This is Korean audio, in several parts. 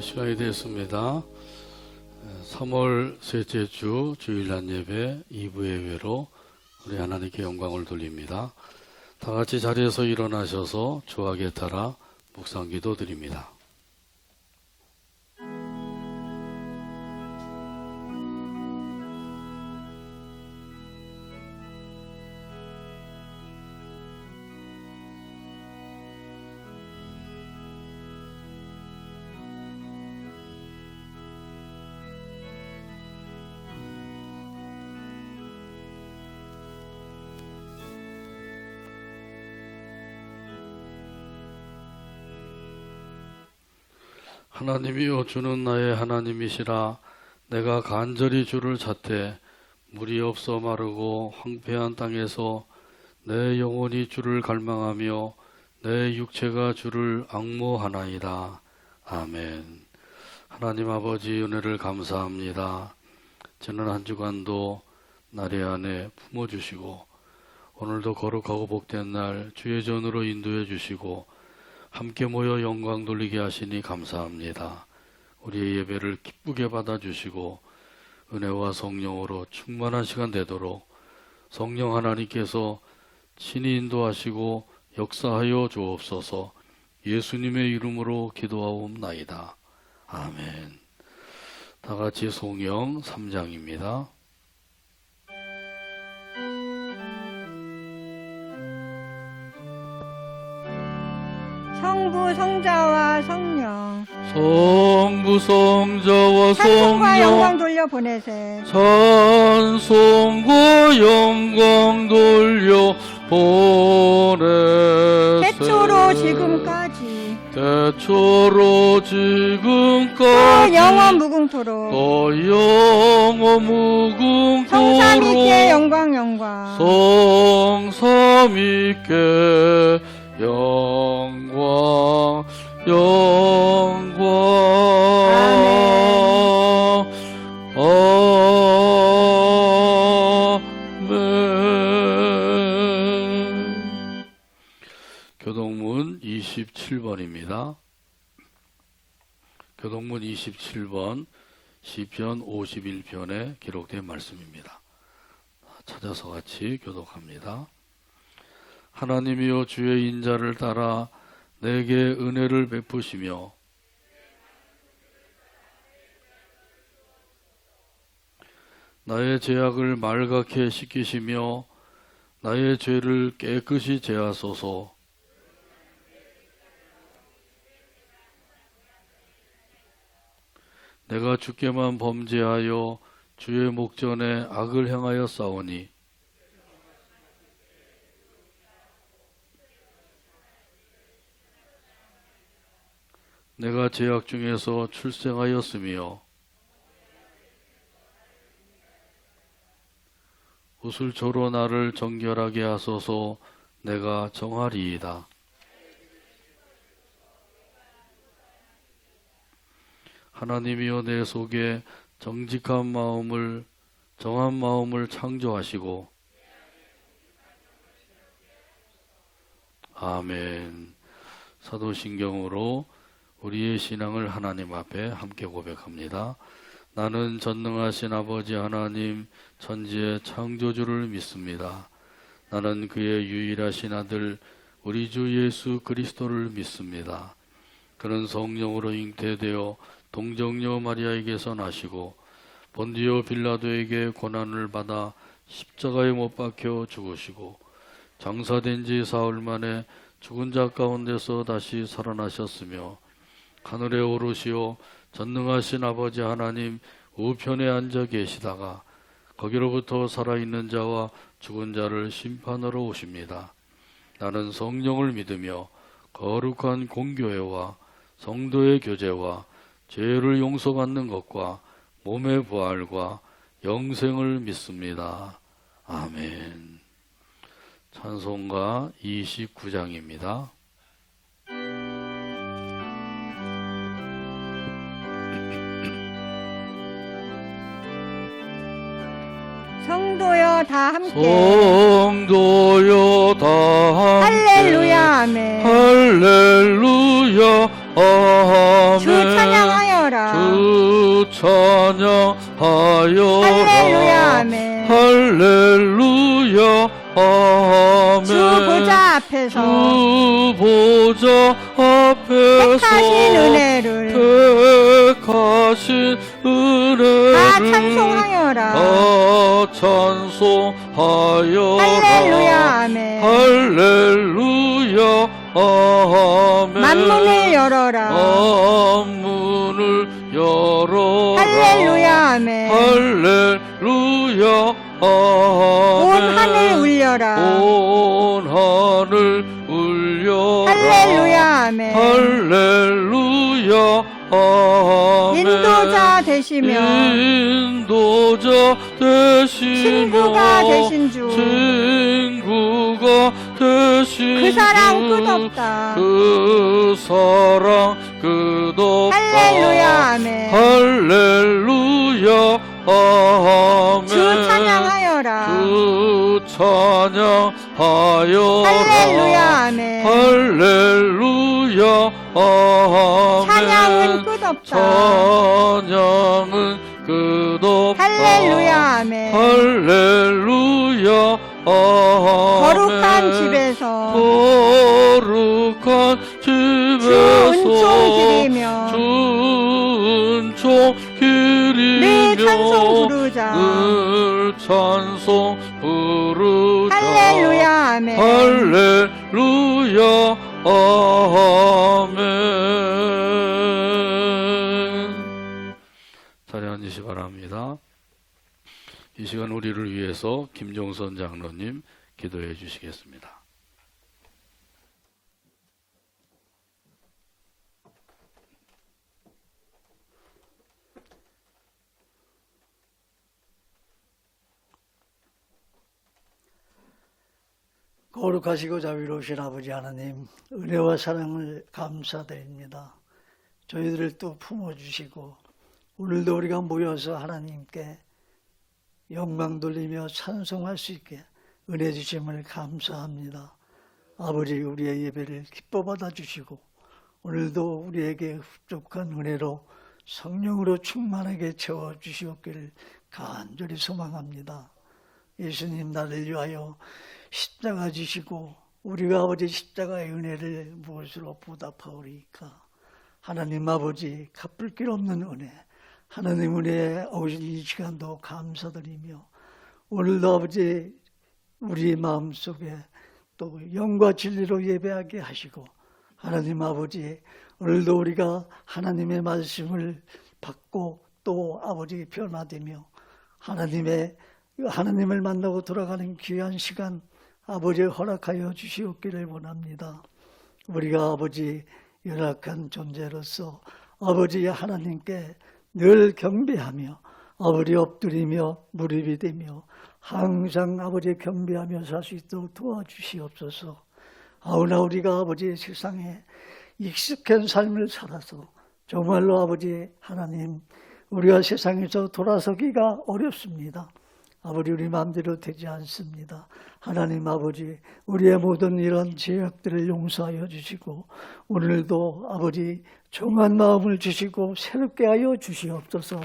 시간이 됐습니다. 3월 셋째 주 주일날 예배 2부 예배로 우리 하나님께 영광을 돌립니다. 다 같이 자리에서 일어나셔서 주하게 따라 묵상 기도 드립니다. 하나님이여, 주는 나의 하나님이시라. 내가 간절히 주를 찾되 물이 없어 마르고 황폐한 땅에서 내 영혼이 주를 갈망하며 내 육체가 주를 앙모하나이다. 아멘. 하나님 아버지, 은혜를 감사합니다. 지난 한 주간도 나리 안에 품어주시고 오늘도 거룩하고 복된 날 주의 전으로 인도해 주시고 함께 모여 영광 돌리게 하시니 감사합니다. 우리의 예배를 기쁘게 받아주시고 은혜와 성령으로 충만한 시간 되도록 성령 하나님께서 친히 인도하시고 역사하여 주옵소서. 예수님의 이름으로 기도하옵나이다. 아멘. 다 같이 성경 3장입니다. 성부, 성자와 성령, 성부, 성자와 찬송과 영광 성령, 돌려 보내세. 찬송과 영광 돌려 보내세. 태초로 지금까지 태초로 지금까지 영원 무궁토록 또 영원 성삼위께 무궁토록 영광 성삼위께 영광 아멘. 교동문 27번입니다. 교동문 27번 시편 51편에 기록된 말씀입니다. 찾아서 같이 교독합니다. 하나님이여, 주의 인자를 따라 내게 은혜를 베푸시며 나의 죄악을 말갛게 씻기시며 나의 죄를 깨끗이 제하소서. 내가 주께만 범죄하여 주의 목전에 악을 행하여 싸우니 내가 죄악 중에서 출생하였으며 우슬초로 나를 정결하게 하소서. 내가 정하리이다. 하나님이여, 내 속에 정직한 마음을, 정한 마음을 창조하시고 아멘. 사도신경으로 우리의 신앙을 하나님 앞에 함께 고백합니다. 나는 전능하신 아버지 하나님, 천지의 창조주를 믿습니다. 나는 그의 유일하신 아들 우리 주 예수 그리스도를 믿습니다. 그는 성령으로 잉태되어 동정녀 마리아에게서 나시고 본디오 빌라도에게 고난을 받아 십자가에 못 박혀 죽으시고 장사된 지 사흘 만에 죽은 자 가운데서 다시 살아나셨으며 하늘에 오르시어 전능하신 아버지 하나님 우편에 앉아 계시다가 거기로부터 살아있는 자와 죽은 자를 심판하러 오십니다. 나는 성령을 믿으며 거룩한 공교회와 성도의 교제와 죄를 용서받는 것과 몸의 부활과 영생을 믿습니다. 아멘. 찬송가 29장입니다. 성도여 다 함께 성도여 다 함께 할렐루야 아멘. 할렐루야 아멘. 주 찬양하여 찬양하여라. 할렐루야 아멘. 할렐루야 아멘. 주 보좌 앞에서 주 보좌 앞에서 택하신 은혜를 택하신 은혜를 다 찬송하여라. 다 찬송하여라. 할렐루야 아멘. 할렐루야 아멘. 만문을 열어라. 만문을 열어라. 할렐루야 아멘. 할렐루야 아멘. 온 하늘 울려라. 온 하늘 울려라. 할렐루야 아멘. 할렐루야 아멘. 인도자 되시며 인도자 되시며 친구가 되신 주. 친구가 되신 그 사랑 주. 끝없다. 그 사랑 끝없다. 할렐루야 아멘. 할렐루야 아멘. 주 찬양하여라. 주 찬양하여라. 할렐루야 아멘. 할렐루야 아멘. 찬양은 끝없다. 찬양은 끝없다. 할렐루야 아멘. 할렐루야 아멘. 거룩한 집에서 거룩한 집에서 주 은총 드리며 주 은총 드리며 늘 찬송 부르자. 늘 찬송 부르자. 할렐루야 아멘. 할렐루야 아멘. 자리 앉으시 바랍니다. 이 시간 우리를 위해서 김종선 장로님 기도해 주시겠습니다. 거룩하시고 자비로우신 아버지 하나님, 은혜와 사랑을 감사드립니다. 저희들을 또 품어주시고 오늘도 우리가 모여서 하나님께 영광 돌리며 찬송할 수 있게 은혜 주심을 감사합니다. 아버지, 우리의 예배를 기뻐 받아주시고 오늘도 우리에게 흡족한 은혜로 성령으로 충만하게 채워주시옵기를 간절히 소망합니다. 예수님, 나를 위하여 십자가 지시고 우리가 아버지 십자가의 은혜를 무엇으로 보답하오리까? 하나님 아버지, 갚을 길 없는 은혜, 하나님 은혜에 오신 이 시간도 감사드리며 오늘도 아버지 우리 마음속에 또 영과 진리로 예배하게 하시고 하나님 아버지, 오늘도 우리가 하나님의 말씀을 받고 또 아버지 변화되며 하나님을 만나고 돌아가는 귀한 시간 아버지 허락하여 주시옵기를 원합니다. 우리가 아버지 연약한 존재로서 아버지 하나님께 늘 경배하며 아버지 엎드리며 무릎이 되며 항상 아버지 경배하며 살 수 있도록 도와주시옵소서. 아우나 우리가 아버지 세상에 익숙한 삶을 살아서 정말로 아버지 하나님, 우리가 세상에서 돌아서기가 어렵습니다. 아버지, 우리 마음대로 되지 않습니다. 하나님 아버지, 우리의 모든 이런 죄악들을 용서하여 주시고 오늘도 아버지 정한 마음을 주시고 새롭게 하여 주시옵소서.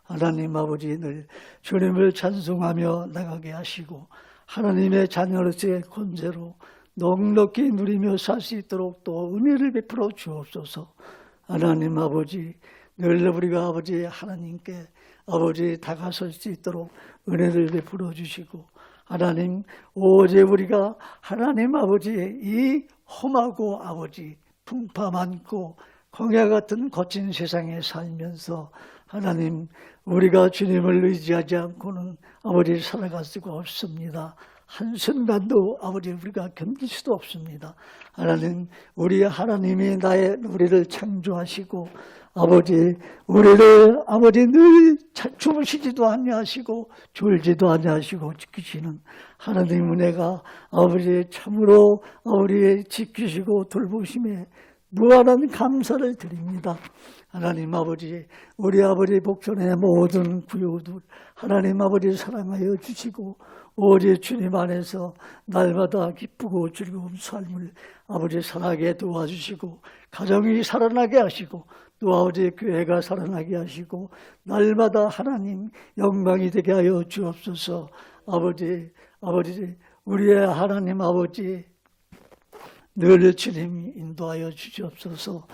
하나님 아버지, 늘 주님을 찬송하며 나가게 하시고 하나님의 자녀로서의 권세로 넉넉히 누리며 살 수 있도록 또 은혜를 베풀어 주옵소서. 하나님 아버지, 늘 우리가 아버지 하나님께 아버지 다가설 수 있도록 은혜를 베풀어 주시고 하나님, 오직 우리가 하나님 아버지의 이 험하고 아버지 풍파 많고 광야 같은 거친 세상에 살면서 하나님, 우리가 주님을 의지하지 않고는 아버지 살아갈 수가 없습니다. 한순간도 아버지 우리가 견딜 수도 없습니다. 하나님, 우리 하나님이 우리를 창조하시고 아버지 우리를 아버지 늘 주무시지도 아니하시고 졸지도 아니하시고 지키시는 하나님 은혜가 아버지 참으로 아버지 지키시고 돌보심에 무한한 감사를 드립니다. 하나님 아버지, 우리 아버지 복전의 모든 구요들 하나님 아버지 사랑하여 주시고 오직 주님 안에서 날마다 기쁘고 즐거운 삶을 아버지 살아가게 도와주시고 가정이 살아나게 하시고 또 아버지 교회가 살아나게 하시고 날마다 하나님 영광이 되게 하여 주옵소서. 아버지 우리의 하나님 아버지 늘 주님 인도하여 주시옵소서.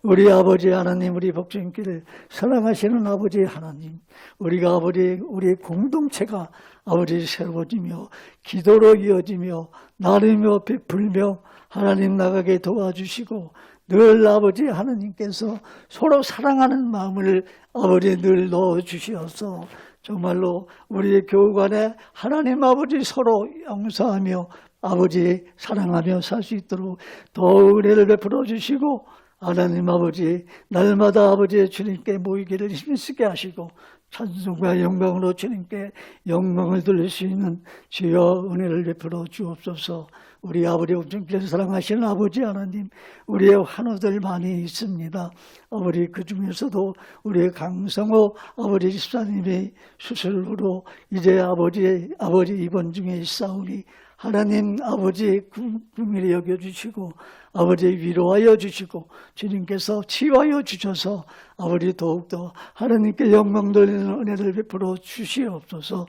우리 아버지 하나님, 우리 복종길을 사랑하시는 아버지 하나님, 우리가 아버지 우리 공동체가 아버지 새로워지며 기도로 이어지며 나누며 베풀며 하나님 나가게 도와주시고 늘 아버지 하나님께서 서로 사랑하는 마음을 아버지 늘 넣어주시어서 정말로 우리의 교우 간에 하나님 아버지 서로 용서하며 아버지 사랑하며 살 수 있도록 더욱 은혜를 베풀어 주시고 하나님 아버지 날마다 아버지의 주님께 모이기를 힘쓰게 하시고 찬송과 영광으로 주님께 영광을 돌릴 수 있는 주여 은혜를 베풀어 주옵소서. 우리 아버지 om중께서 사랑하시는 아버지 하나님, 우리의 환우들 많이 있습니다. 아버지 그 중에서도 우리 강성호 아버지 집사님이 수술로 이제 아버지 입원 중에 있사오니 하나님 아버지 긍휼히 여겨주시고 아버지 위로하여 주시고 주님께서 치유하여 주셔서 아버지 더욱더 하나님께 영광 돌리는 은혜를 베풀어 주시옵소서.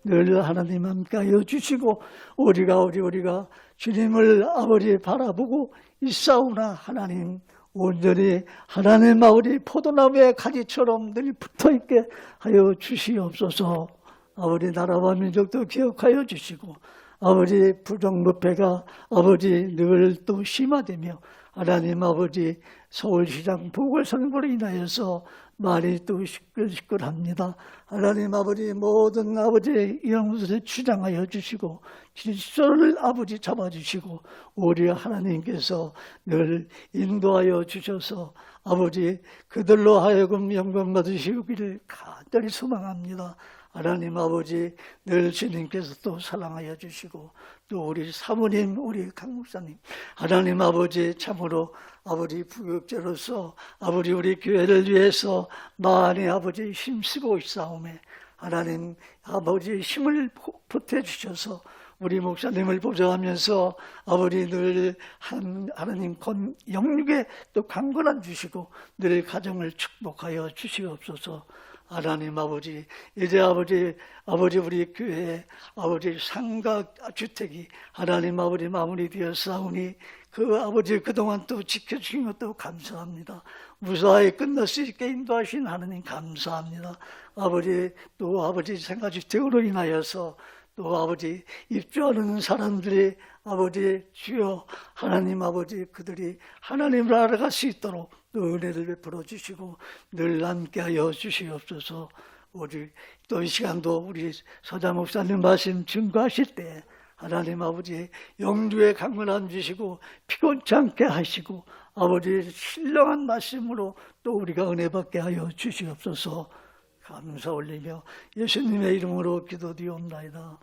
늘 하나님 함께하여 주시고 우리가 주님을 아버지 바라보고 있사오나 하나님 온전히 하나님 아버지 포도나무의 가지처럼 늘 붙어있게 하여 주시옵소서. 아버지 나라와 민족도 기억하여 주시고 아버지 부정부패가 아버지 늘 또 심화되며 하나님 아버지 서울시장 보궐선거로 인하여서 말이 또 시끌시끌합니다. 하나님 아버지 모든 아버지 이런 것을 주장하여 주시고 질서를 아버지 잡아주시고 우리 하나님께서 늘 인도하여 주셔서 아버지 그들로 하여금 영광 받으시기를 간절히 소망합니다. 하나님 아버지 늘 주님께서 또 사랑하여 주시고 또 우리 사모님 우리 강 목사님 하나님 아버지 참으로 아버지 부역자로서 아버지 우리 교회를 위해서 많이 아버지 힘쓰고 있사오매 하나님 아버지 힘을 보태주셔서 우리 목사님을 보좌하면서 아버지 늘 하나님 영육에 또 강건한 주시고 늘 가정을 축복하여 주시옵소서. 하나님 아버지 이제 아버지 우리 교회 아버지 상가주택이 하나님 아버지 마무리되었사오니 그 아버지 그동안 또 지켜주신 것도 감사합니다. 무사히 끝날 수 있게 인도하신 하나님 감사합니다. 아버지 또 아버지 상가주택으로 인하여서 또 아버지 입주하는 사람들이 아버지 주여 하나님 아버지 그들이 하나님을 알아갈 수 있도록 또 은혜를 베풀어 주시고 늘 함께하여 주시옵소서. 우리 또 이 시간도 우리 서자 목사님 말씀 증거하실 때 하나님 아버지 영주의 강건함 주시고 피곤치 않게 하시고 아버지 신령한 말씀으로 또 우리가 은혜 받게 하여 주시옵소서. 감사 올리며 예수님의 이름으로 기도드리옵나이다.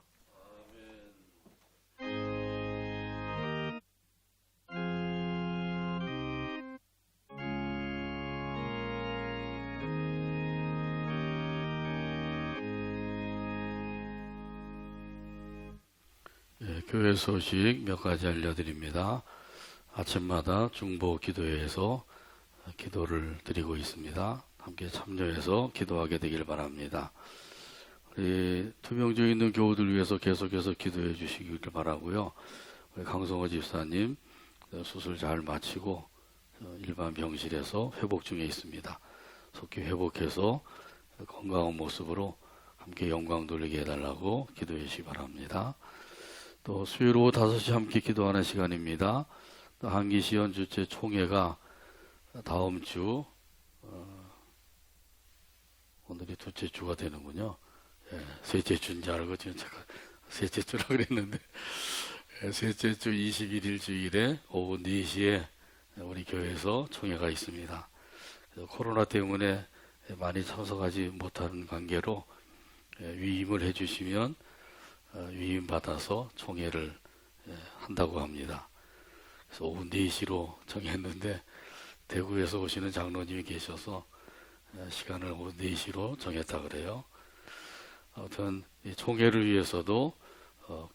교회 소식 몇 가지 알려드립니다. 아침마다 중보 기도회에서 기도를 드리고 있습니다. 함께 참여해서 기도하게 되길 바랍니다. 우리 투병중에 있는 교우들 위해서 계속해서 기도해 주시길 바라고요. 우리 강성호 집사님 수술 잘 마치고 일반 병실에서 회복 중에 있습니다. 속히 회복해서 건강한 모습으로 함께 영광 돌리게 해달라고 기도해 주시기 바랍니다. 또 수요일 오후 5시 함께 기도하는 시간입니다. 또 한기시연 주체 총회가 다음 주 오늘이 둘째 주가 되는군요. 셋째 주인 줄 알고 지금 제가 셋째 주라 그랬는데 셋째 주 21일 주일에 오후 4시에 우리 교회에서 총회가 있습니다. 코로나 때문에 많이 참석하지 못하는 관계로 위임을 해주시면 위임 받아서 총회를 한다고 합니다. 그래서 오후 4시로 정했는데 대구에서 오시는 장로님이 계셔서 시간을 오후 4시로 정했다 그래요. 아무튼 이 총회를 위해서도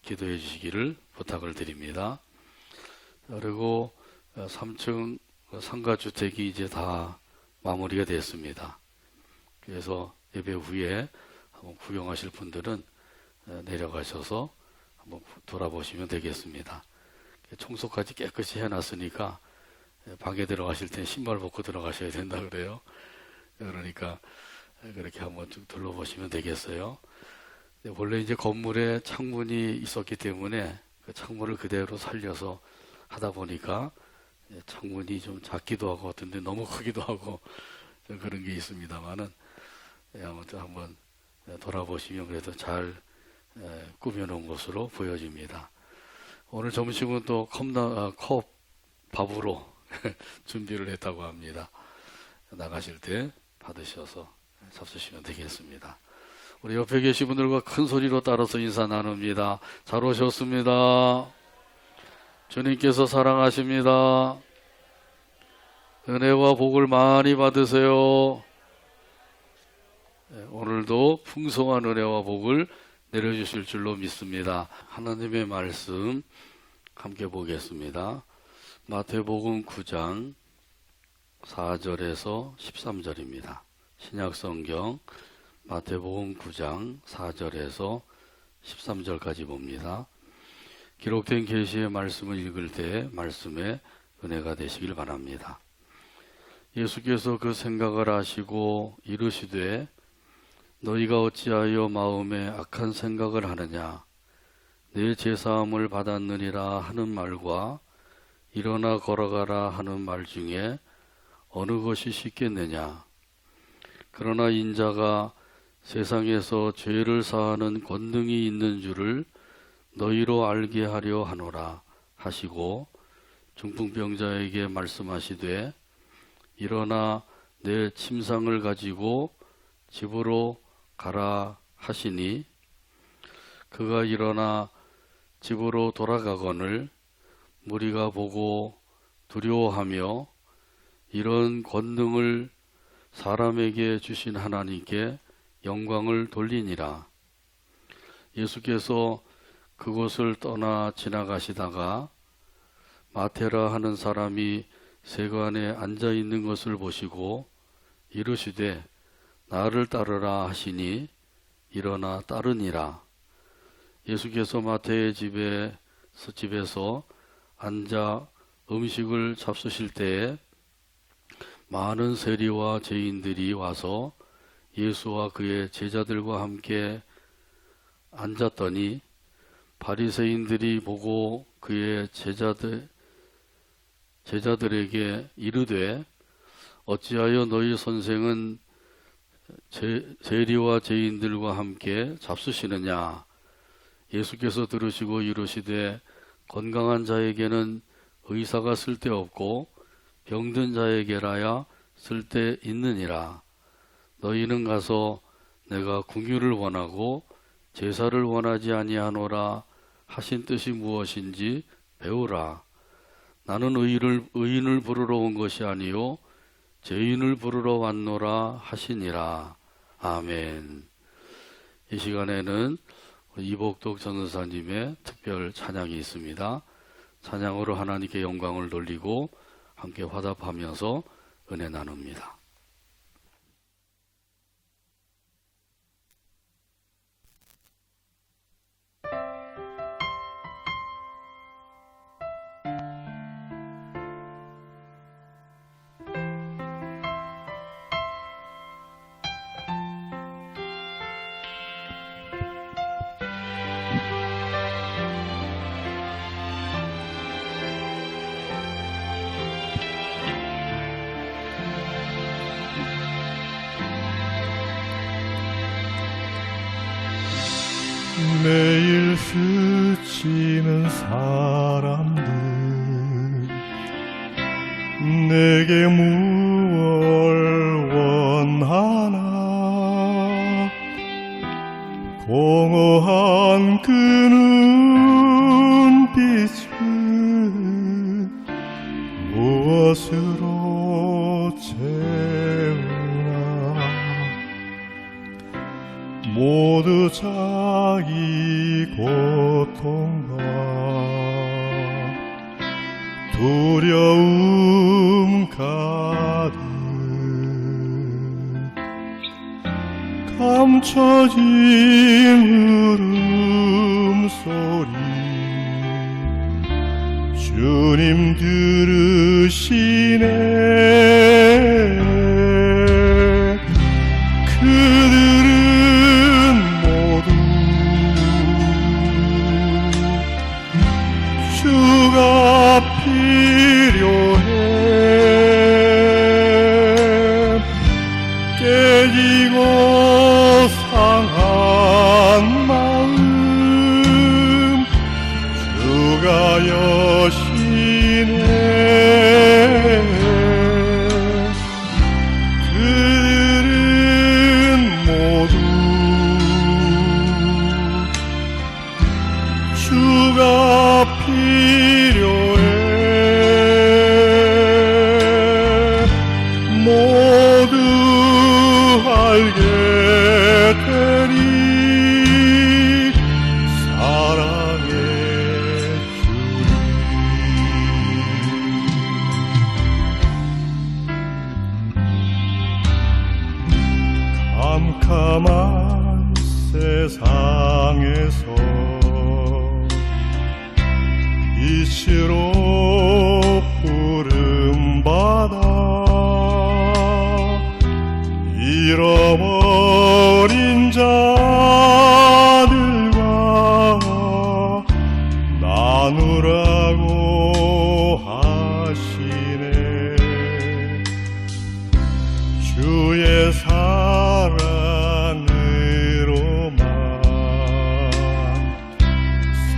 기도해 주시기를 부탁을 드립니다. 그리고 3층 상가주택이 이제 다 마무리가 됐습니다. 그래서 예배 후에 한번 구경하실 분들은 내려가셔서 한번 돌아보시면 되겠습니다. 청소까지 깨끗이 해놨으니까 방에 들어가실 때 신발 벗고 들어가셔야 된다 그래요. 그러니까 그렇게 한번 좀 둘러보시면 되겠어요. 원래 이제 건물에 창문이 있었기 때문에 그 창문을 그대로 살려서 하다 보니까 창문이 좀 작기도 하고 어떤데 너무 크기도 하고 그런 게 있습니다만은 아무튼 한번 돌아보시면 그래도 잘 꾸며놓은 것으로 보여집니다. 오늘 점심은 또 컵 밥으로 준비를 했다고 합니다. 나가실 때 받으셔서 잡수시면 되겠습니다. 우리 옆에 계신 분들과 큰 소리로 따라서 인사 나눕니다. 잘 오셨습니다. 주님께서 사랑하십니다. 은혜와 복을 많이 받으세요. 오늘도 풍성한 은혜와 복을 내려주실 줄로 믿습니다. 하나님의 말씀 함께 보겠습니다. 마태복음 9장 4절에서 13절입니다. 신약성경 마태복음 9장 4절에서 13절까지 봅니다. 기록된 계시의 말씀을 읽을 때 말씀에 은혜가 되시길 바랍니다. 예수께서 그 생각을 아시고 이르시되 너희가 어찌하여 마음에 악한 생각을 하느냐 내 제사함을 받았느니라 하는 말과 일어나 걸어가라 하는 말 중에 어느 것이 쉽겠느냐. 그러나 인자가 세상에서 죄를 사하는 권능이 있는 줄을 너희로 알게 하려 하노라 하시고 중풍병자에게 말씀하시되 일어나 내 침상을 가지고 집으로 가라 하시니 그가 일어나 집으로 돌아가거늘 무리가 보고 두려워하며 이런 권능을 사람에게 주신 하나님께 영광을 돌리니라. 예수께서 그곳을 떠나 지나가시다가 마테라 하는 사람이 세관에 앉아 있는 것을 보시고 이르시되 나를 따르라 하시니 일어나 따르니라. 예수께서 마태의 집에서 앉아 음식을 잡수실 때에 많은 세리와 죄인들이 와서 예수와 그의 제자들과 함께 앉았더니 바리새인들이 보고 그의 제자들에게 이르되 어찌하여 너희 선생은 세리와 죄인들과 함께 잡수시느냐. 예수께서 들으시고 이르시되 건강한 자에게는 의사가 쓸데없고 병든 자에게라야 쓸데있느니라. 너희는 가서 내가 궁유를 원하고 제사를 원하지 아니하노라 하신 뜻이 무엇인지 배우라. 나는 의인을 부르러 온 것이 아니요 죄인을 부르러 왔노라 하시니라. 아멘. 이 시간에는 이복덕 전도사님의 특별 찬양이 있습니다. 찬양으로 하나님께 영광을 돌리고 함께 화답하면서 은혜 나눕니다. 매일 스치는 사람들 내게 무얼 원하나 공허한 그 눈빛은 무엇으로 채우나 모두 자기 고통과 두려움 가득 감춰진 울음소리 주님 들으시네. 그들은 모두 주가 필요해. 깨지고 상한 마음 주가 여시네. 그들은 모두 주가 필요해. 모두 알게 되리 사랑의 주님. 캄캄한 세상에서 빛으로 부름받아 잃어버린 자들과 나누라고 하시네. 주의 사랑으로만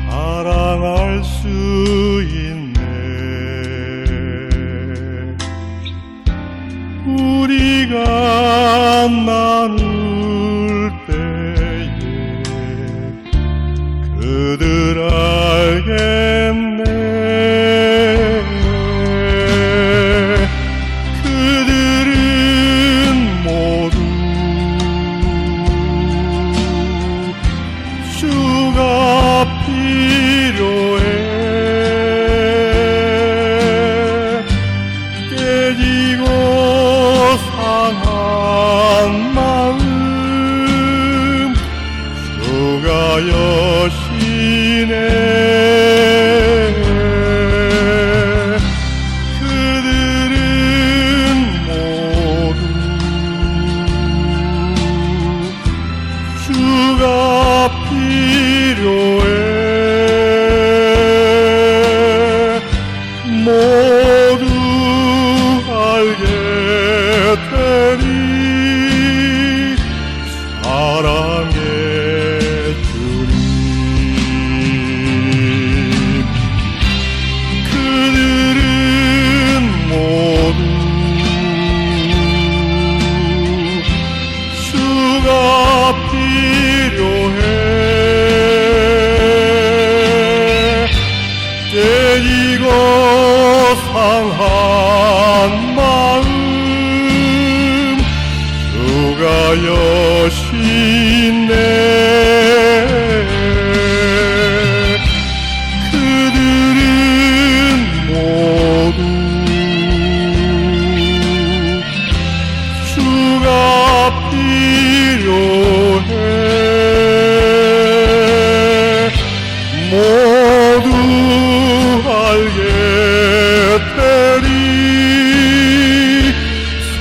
사랑할 수 있네. 우리가 나눌 때에 그들 알겠네. 그들은 모두 주가 필요해. 깨지고 상한 마음 주가 여시네. 그들은 모두 주가 필요해. 모두 알게 되리 사랑의 주님. 그들은 모두 주가 필요해. 깨지고 상한 마음 주가 여시네. 그들은 모두 주가 필요해. 모두 알게 되리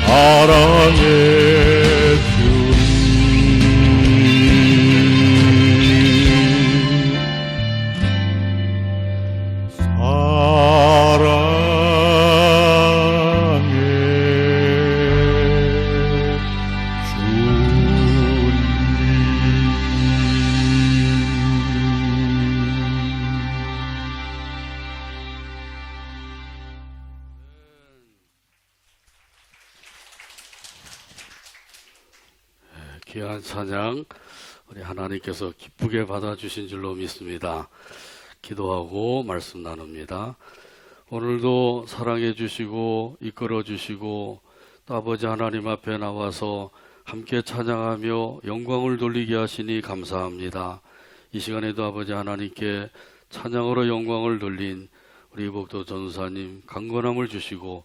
사랑의 주님. 귀한 찬양 우리 하나님께서 기쁘게 받아주신 줄로 믿습니다. 기도하고 말씀 나눕니다. 오늘도 사랑해 주시고 이끌어 주시고 또 아버지 하나님 앞에 나와서 함께 찬양하며 영광을 돌리게 하시니 감사합니다. 이 시간에도 아버지 하나님께 찬양으로 영광을 돌린 우리 복도 전사님 강건함을 주시고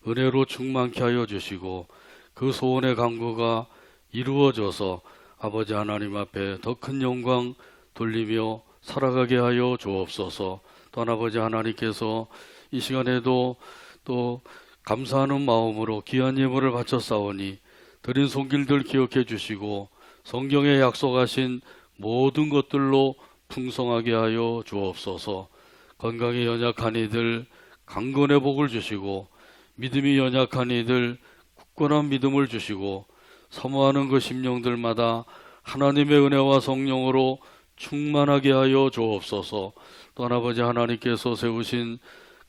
은혜로 충만케 하여 주시고 그 소원의 간구가 이루어져서 아버지 하나님 앞에 더 큰 영광 돌리며 살아가게 하여 주옵소서. 또한 아버지 하나님께서 이 시간에도 또 감사하는 마음으로 귀한 예물을 바쳤사오니 드린 손길들 기억해 주시고 성경에 약속하신 모든 것들로 풍성하게 하여 주옵소서. 건강에 연약한 이들 강건의 복을 주시고 믿음이 연약한 이들 굳건한 믿음을 주시고 사모하는 그 심령들마다 하나님의 은혜와 성령으로 충만하게 하여 주옵소서. 또한 아버지 하나님께서 세우신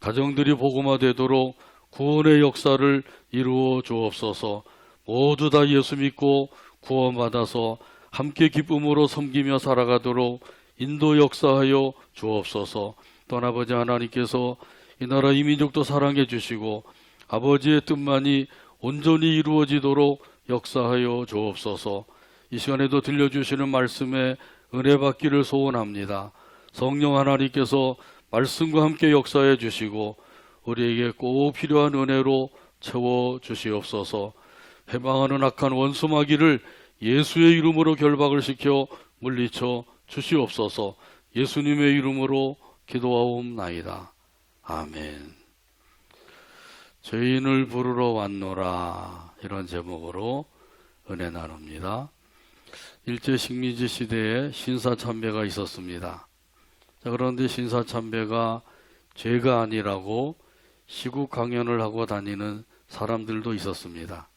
가정들이 복음화되도록 구원의 역사를 이루어 주옵소서. 모두 다 예수 믿고 구원받아서 함께 기쁨으로 섬기며 살아가도록 인도 역사하여 주옵소서. 또한 아버지 하나님께서 이 나라 이 민족도 사랑해 주시고 아버지의 뜻만이 온전히 이루어지도록 역사하여 주옵소서. 이 시간에도 들려주시는 말씀에 은혜 받기를 소원합니다. 성령 하나님께서 말씀과 함께 역사해 주시고 우리에게 꼭 필요한 은혜로 채워 주시옵소서. 해방하는 악한 원수 마귀를 예수의 이름으로 결박을 시켜 물리쳐 주시옵소서. 예수님의 이름으로 기도하옵나이다. 아멘. 죄인을 부르러 왔노라, 이런 제목으로 은혜 나눕니다. 일제 식민지 시대에 신사참배가 있었습니다. 자, 그런데 신사참배가 죄가 아니라고 시국 강연을 하고 다니는 사람들도 있었습니다.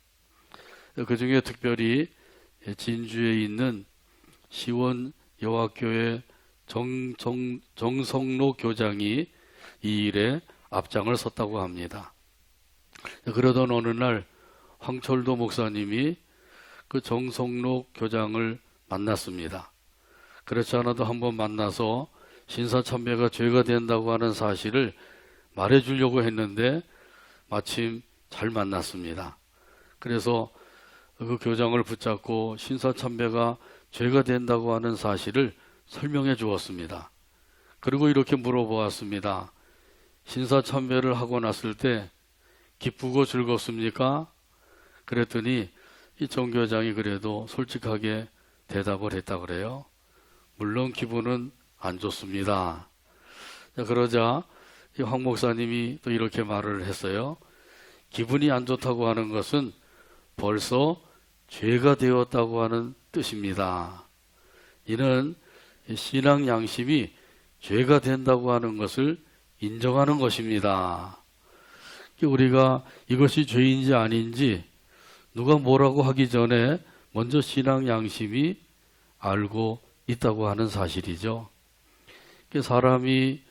그 중에 특별히 진주에 있는 시원 여화교회 정성록 교장이 이 일에 앞장을 섰다고 합니다. 그러던 어느 날 황철도 목사님이 그 정성록 교장을 만났습니다. 그렇지 않아도 한번 만나서 신사참배가 죄가 된다고 하는 사실을 말해주려고 했는데 마침 잘 만났습니다. 그래서 그 교장을 붙잡고 신사참배가 죄가 된다고 하는 사실을 설명해 주었습니다. 그리고 이렇게 물어보았습니다. 신사참배를 하고 났을 때 기쁘고 즐겁습니까? 그랬더니 이 정 교장이 그래도 솔직하게 대답을 했다 그래요. 물론 기분은 안 좋습니다. 자, 그러자 이 황 목사님이 또 이렇게 말을 했어요. 기분이 안 좋다고 하는 것은 벌써 죄가 되었다고 하는 뜻입니다. 이는 신앙 양심이 죄가 된다고 하는 것을 인정하는 것입니다. 우리가 이것이 죄인지 아닌지 누가 뭐라고 하기 전에 먼저 신앙 양심이 알고 있다고 하는 사실이죠. 사람이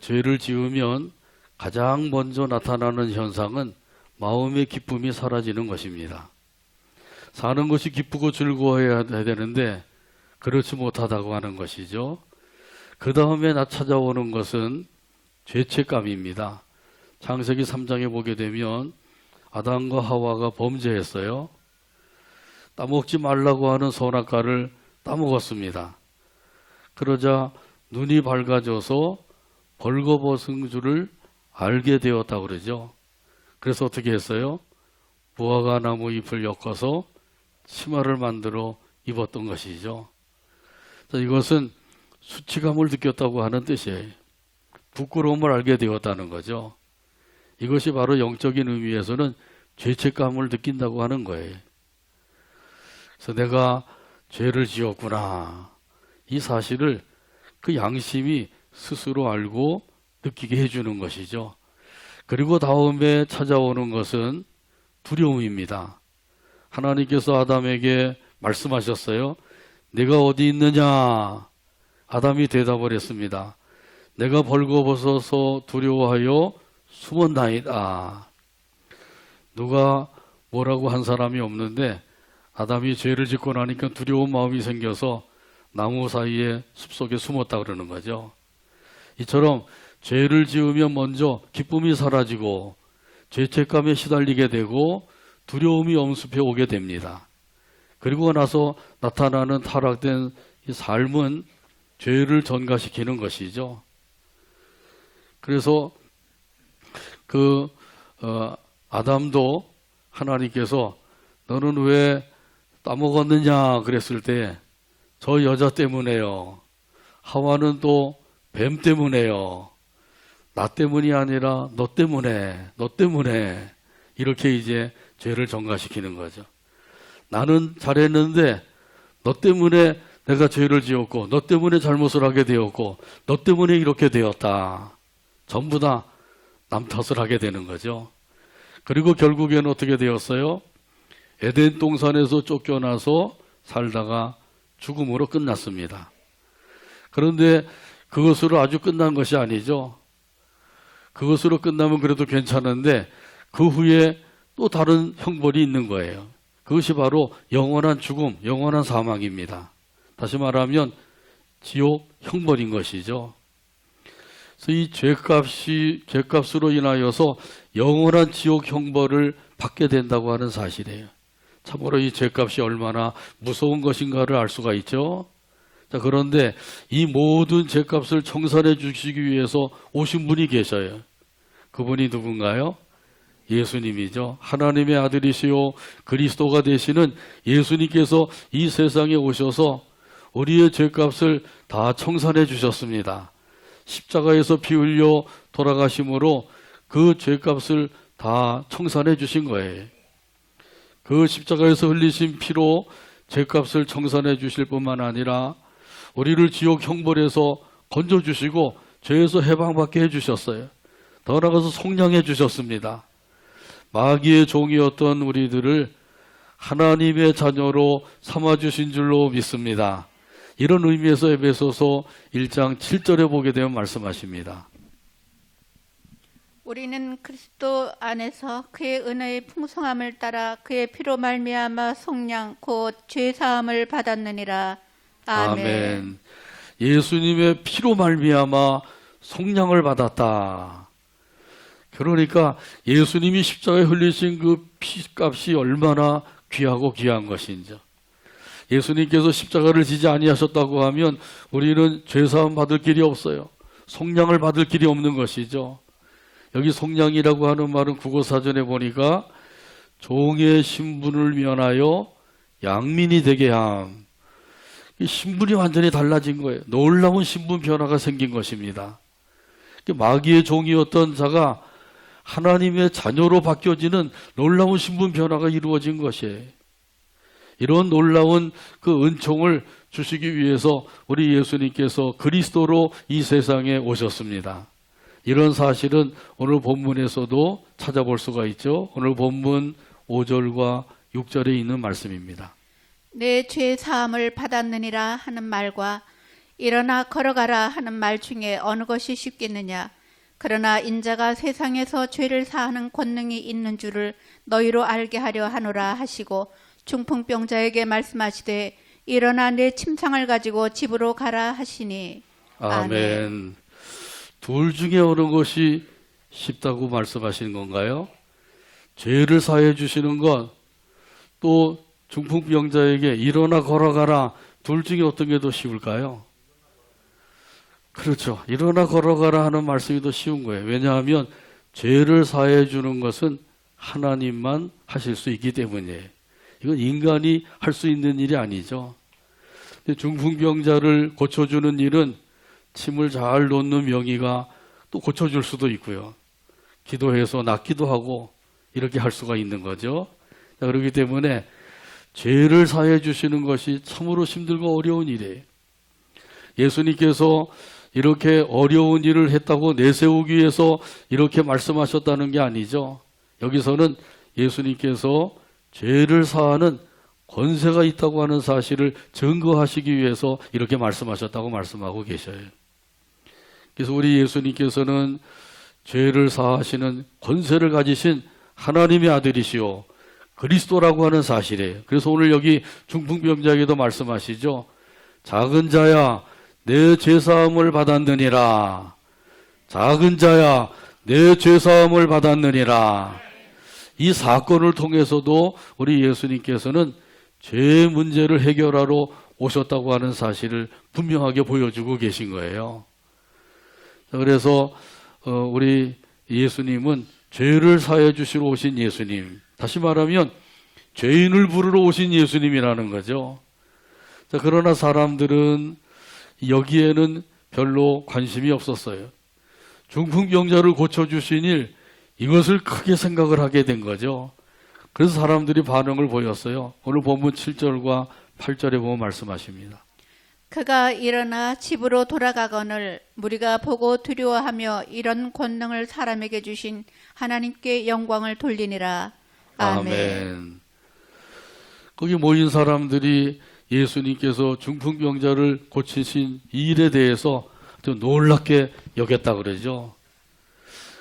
죄를 지으면 가장 먼저 나타나는 현상은 마음의 기쁨이 사라지는 것입니다. 사는 것이 기쁘고 즐거워야 되는데 그렇지 못하다고 하는 것이죠. 그 다음에 찾아오는 것은 죄책감입니다. 창세기 3장에 보게 되면 아담과 하와가 범죄했어요. 따먹지 말라고 하는 선악과를 따먹었습니다. 그러자 눈이 밝아져서 벌거벗은 줄을 알게 되었다고 그러죠. 그래서 어떻게 했어요? 무화과 나무 잎을 엮어서 치마를 만들어 입었던 것이죠. 자, 이것은 수치감을 느꼈다고 하는 뜻이에요. 부끄러움을 알게 되었다는 거죠. 이것이 바로 영적인 의미에서는 죄책감을 느낀다고 하는 거예요. 그래서 내가 죄를 지었구나. 이 사실을 그 양심이 스스로 알고 느끼게 해주는 것이죠. 그리고 다음에 찾아오는 것은 두려움입니다. 하나님께서 아담에게 말씀하셨어요. 내가 어디 있느냐? 아담이 대답을 했습니다. 내가 벌거벗어서 두려워하여 숨었나이다. 누가 뭐라고 한 사람이 없는데 아담이 죄를 짓고 나니까 두려운 마음이 생겨서 나무 사이에 숲속에 숨었다 그러는 거죠. 이처럼 죄를 지으면 먼저 기쁨이 사라지고 죄책감에 시달리게 되고 두려움이 엄습해 오게 됩니다. 그리고 나서 나타나는 타락된 이 삶은 죄를 전가시키는 것이죠. 그래서 아담도 하나님께서 너는 왜 따먹었느냐 그랬을 때 저 여자 때문에요. 하와는 또 뱀 때문에요. 나 때문이 아니라 너 때문에 이렇게 이제 죄를 전가시키는 거죠. 나는 잘했는데 너 때문에 내가 죄를 지었고 너 때문에 잘못을 하게 되었고 너 때문에 이렇게 되었다. 전부 다 남 탓을 하게 되는 거죠. 그리고 결국에는 어떻게 되었어요? 에덴 동산에서 쫓겨나서 살다가 죽음으로 끝났습니다. 그런데 그것으로 아주 끝난 것이 아니죠. 그것으로 끝나면 그래도 괜찮은데 그 후에 또 다른 형벌이 있는 거예요. 그것이 바로 영원한 죽음, 영원한 사망입니다. 다시 말하면 지옥 형벌인 것이죠. 그래서 이 죄값으로 인하여서 영원한 지옥 형벌을 받게 된다고 하는 사실이에요. 참고로 이 죄값이 얼마나 무서운 것인가를 알 수가 있죠. 자, 그런데 이 모든 죄값을 청산해 주시기 위해서 오신 분이 계셔요. 그분이 누군가요? 예수님이죠. 하나님의 아들이시요 그리스도가 되시는 예수님께서 이 세상에 오셔서 우리의 죄값을 다 청산해 주셨습니다. 십자가에서 피 흘려 돌아가심으로 그 죄값을 다 청산해 주신 거예요. 그 십자가에서 흘리신 피로 죄값을 청산해 주실 뿐만 아니라 우리를 지옥 형벌에서 건져주시고 죄에서 해방받게 해주셨어요. 더 나아가서 속량해 주셨습니다. 마귀의 종이었던 우리들을 하나님의 자녀로 삼아주신 줄로 믿습니다. 이런 의미에서 에베소서 1장 7절에 보게 되면 말씀하십니다. 우리는 그리스도 안에서 그의 은혜의 풍성함을 따라 그의 피로 말미암아 속량 곧 죄사함을 받았느니라. 아멘. 예수님의 피로 말미암아 속량을 받았다. 그러니까 예수님이 십자가에 흘리신 그 피값이 얼마나 귀하고 귀한 것인지. 예수님께서 십자가를 지지 아니하셨다고 하면 우리는 죄사함 받을 길이 없어요. 속량을 받을 길이 없는 것이죠. 여기 속량이라고 하는 말은 국어사전에 보니까 종의 신분을 면하여 양민이 되게 함. 이 신분이 완전히 달라진 거예요. 놀라운 신분 변화가 생긴 것입니다. 마귀의 종이었던 자가 하나님의 자녀로 바뀌어지는 놀라운 신분 변화가 이루어진 것이에요. 이런 놀라운 그 은총을 주시기 위해서 우리 예수님께서 그리스도로 이 세상에 오셨습니다. 이런 사실은 오늘 본문에서도 찾아볼 수가 있죠. 오늘 본문 5절과 6절에 있는 말씀입니다. 내 죄 사함을 받았느니라 하는 말과 일어나 걸어가라 하는 말 중에 어느 것이 쉽겠느냐. 그러나 인자가 세상에서 죄를 사하는 권능이 있는 줄을 너희로 알게 하려 하노라 하시고 중풍병자에게 말씀하시되 일어나 내 침상을 가지고 집으로 가라 하시니. 아멘. 둘 중에 어느 것이 쉽다고 말씀하시는 건가요? 죄를 사해 주시는 것, 또 중풍병자에게 일어나 걸어가라, 둘 중에 어떤 게 더 쉬울까요? 그렇죠. 일어나 걸어가라 하는 말씀이 더 쉬운 거예요. 왜냐하면 죄를 사해 주는 것은 하나님만 하실 수 있기 때문이에요. 이건 인간이 할 수 있는 일이 아니죠. 중풍병자를 고쳐주는 일은 침을 잘 놓는 명의가 또 고쳐줄 수도 있고요. 기도해서 낫기도 하고 이렇게 할 수가 있는 거죠. 그렇기 때문에 죄를 사해 주시는 것이 참으로 힘들고 어려운 일이에요. 예수님께서 이렇게 어려운 일을 했다고 내세우기 위해서 이렇게 말씀하셨다는 게 아니죠. 여기서는 예수님께서 죄를 사하는 권세가 있다고 하는 사실을 증거하시기 위해서 이렇게 말씀하셨다고 말씀하고 계셔요. 그래서 우리 예수님께서는 죄를 사하시는 권세를 가지신 하나님의 아들이시오 그리스도라고 하는 사실이에요. 그래서 오늘 여기 중풍병자에게도 말씀하시죠. 작은 자야 내 죄사함을 받았느니라. 작은 자야 내 죄사함을 받았느니라. 이 사건을 통해서도 우리 예수님께서는 죄의 문제를 해결하러 오셨다고 하는 사실을 분명하게 보여주고 계신 거예요. 그래서 우리 예수님은 죄를 사해 주시러 오신 예수님, 다시 말하면 죄인을 부르러 오신 예수님이라는 거죠. 자, 그러나 사람들은 여기에는 별로 관심이 없었어요. 중풍병자를 고쳐주신 일, 이것을 크게 생각을 하게 된 거죠. 그래서 사람들이 반응을 보였어요. 오늘 본문 7절과 8절에 보면 말씀하십니다. 그가 일어나 집으로 돌아가거늘 무리가 보고 두려워하며 이런 권능을 사람에게 주신 하나님께 영광을 돌리니라. 아멘. 거기 모인 사람들이 예수님께서 중풍병자를 고치신 이 일에 대해서 좀 놀랍게 여겼다 그러죠.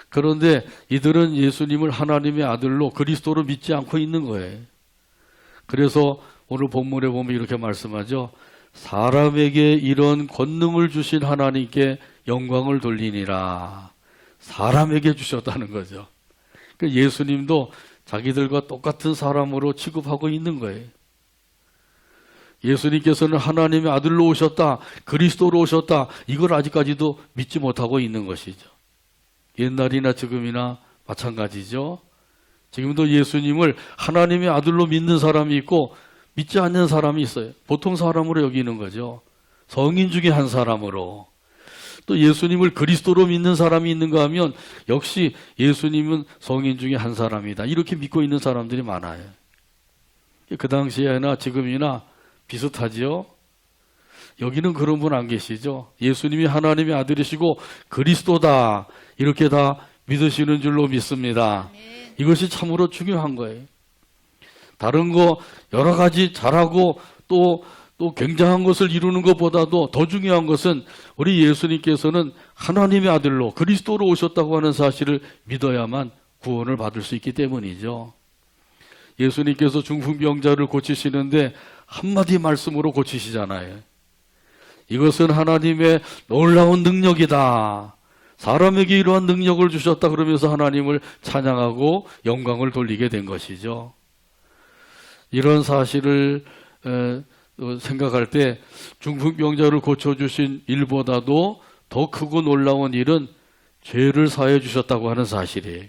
그런데 이들은 예수님을 하나님의 아들로 그리스도로 믿지 않고 있는 거예요. 그래서 오늘 본문에 보면 이렇게 말씀하죠. 사람에게 이런 권능을 주신 하나님께 영광을 돌리니라. 사람에게 주셨다는 거죠. 그러니까 예수님도 자기들과 똑같은 사람으로 취급하고 있는 거예요. 예수님께서는 하나님의 아들로 오셨다, 그리스도로 오셨다, 이걸 아직까지도 믿지 못하고 있는 것이죠. 옛날이나 지금이나 마찬가지죠. 지금도 예수님을 하나님의 아들로 믿는 사람이 있고 믿지 않는 사람이 있어요. 보통 사람으로 여기는 거죠. 성인 중에 한 사람으로. 또 예수님을 그리스도로 믿는 사람이 있는가 하면 역시 예수님은 성인 중에 한 사람이다. 이렇게 믿고 있는 사람들이 많아요. 그 당시에나 지금이나 비슷하지요. 여기는 그런 분 안 계시죠. 예수님이 하나님의 아들이시고 그리스도다. 이렇게 다 믿으시는 줄로 믿습니다. 이것이 참으로 중요한 거예요. 다른 거 여러 가지 잘하고 또 굉장한 것을 이루는 것보다도 더 중요한 것은 우리 예수님께서는 하나님의 아들로 그리스도로 오셨다고 하는 사실을 믿어야만 구원을 받을 수 있기 때문이죠. 예수님께서 중풍병자를 고치시는데 한마디 말씀으로 고치시잖아요. 이것은 하나님의 놀라운 능력이다. 사람에게 이러한 능력을 주셨다 그러면서 하나님을 찬양하고 영광을 돌리게 된 것이죠. 이런 사실을 생각할 때 중풍병자를 고쳐주신 일보다도 더 크고 놀라운 일은 죄를 사해 주셨다고 하는 사실이에요.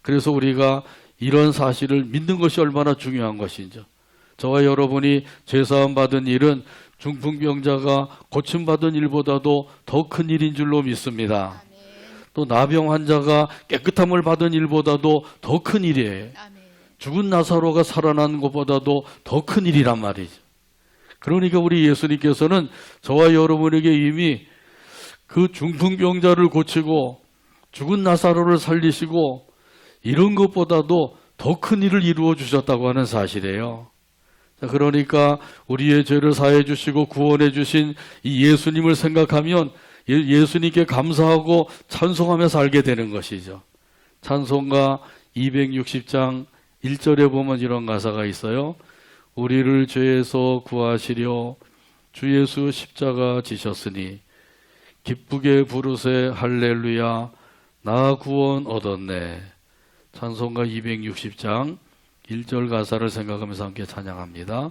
그래서 우리가 이런 사실을 믿는 것이 얼마나 중요한 것인지, 저와 여러분이 죄사함 받은 일은 중풍병자가 고침받은 일보다도 더 큰 일인 줄로 믿습니다. 또 나병 환자가 깨끗함을 받은 일보다도 더 큰 일이에요. 죽은 나사로가 살아난 것보다도 더 큰 일이란 말이죠. 그러니까 우리 예수님께서는 저와 여러분에게 이미 그 중풍병자를 고치고 죽은 나사로를 살리시고 이런 것보다도 더 큰 일을 이루어 주셨다고 하는 사실이에요. 그러니까 우리의 죄를 사해 주시고 구원해 주신 이 예수님을 생각하면 예수님께 감사하고 찬송하며 살게 되는 것이죠. 찬송가 260장 1절에 보면 이런 가사가 있어요. 우리를 죄에서 구하시려 주 예수 십자가 지셨으니 기쁘게 부르세 할렐루야 나 구원 얻었네. 찬송가 260장 1절 가사를 생각하면서 함께 찬양합니다.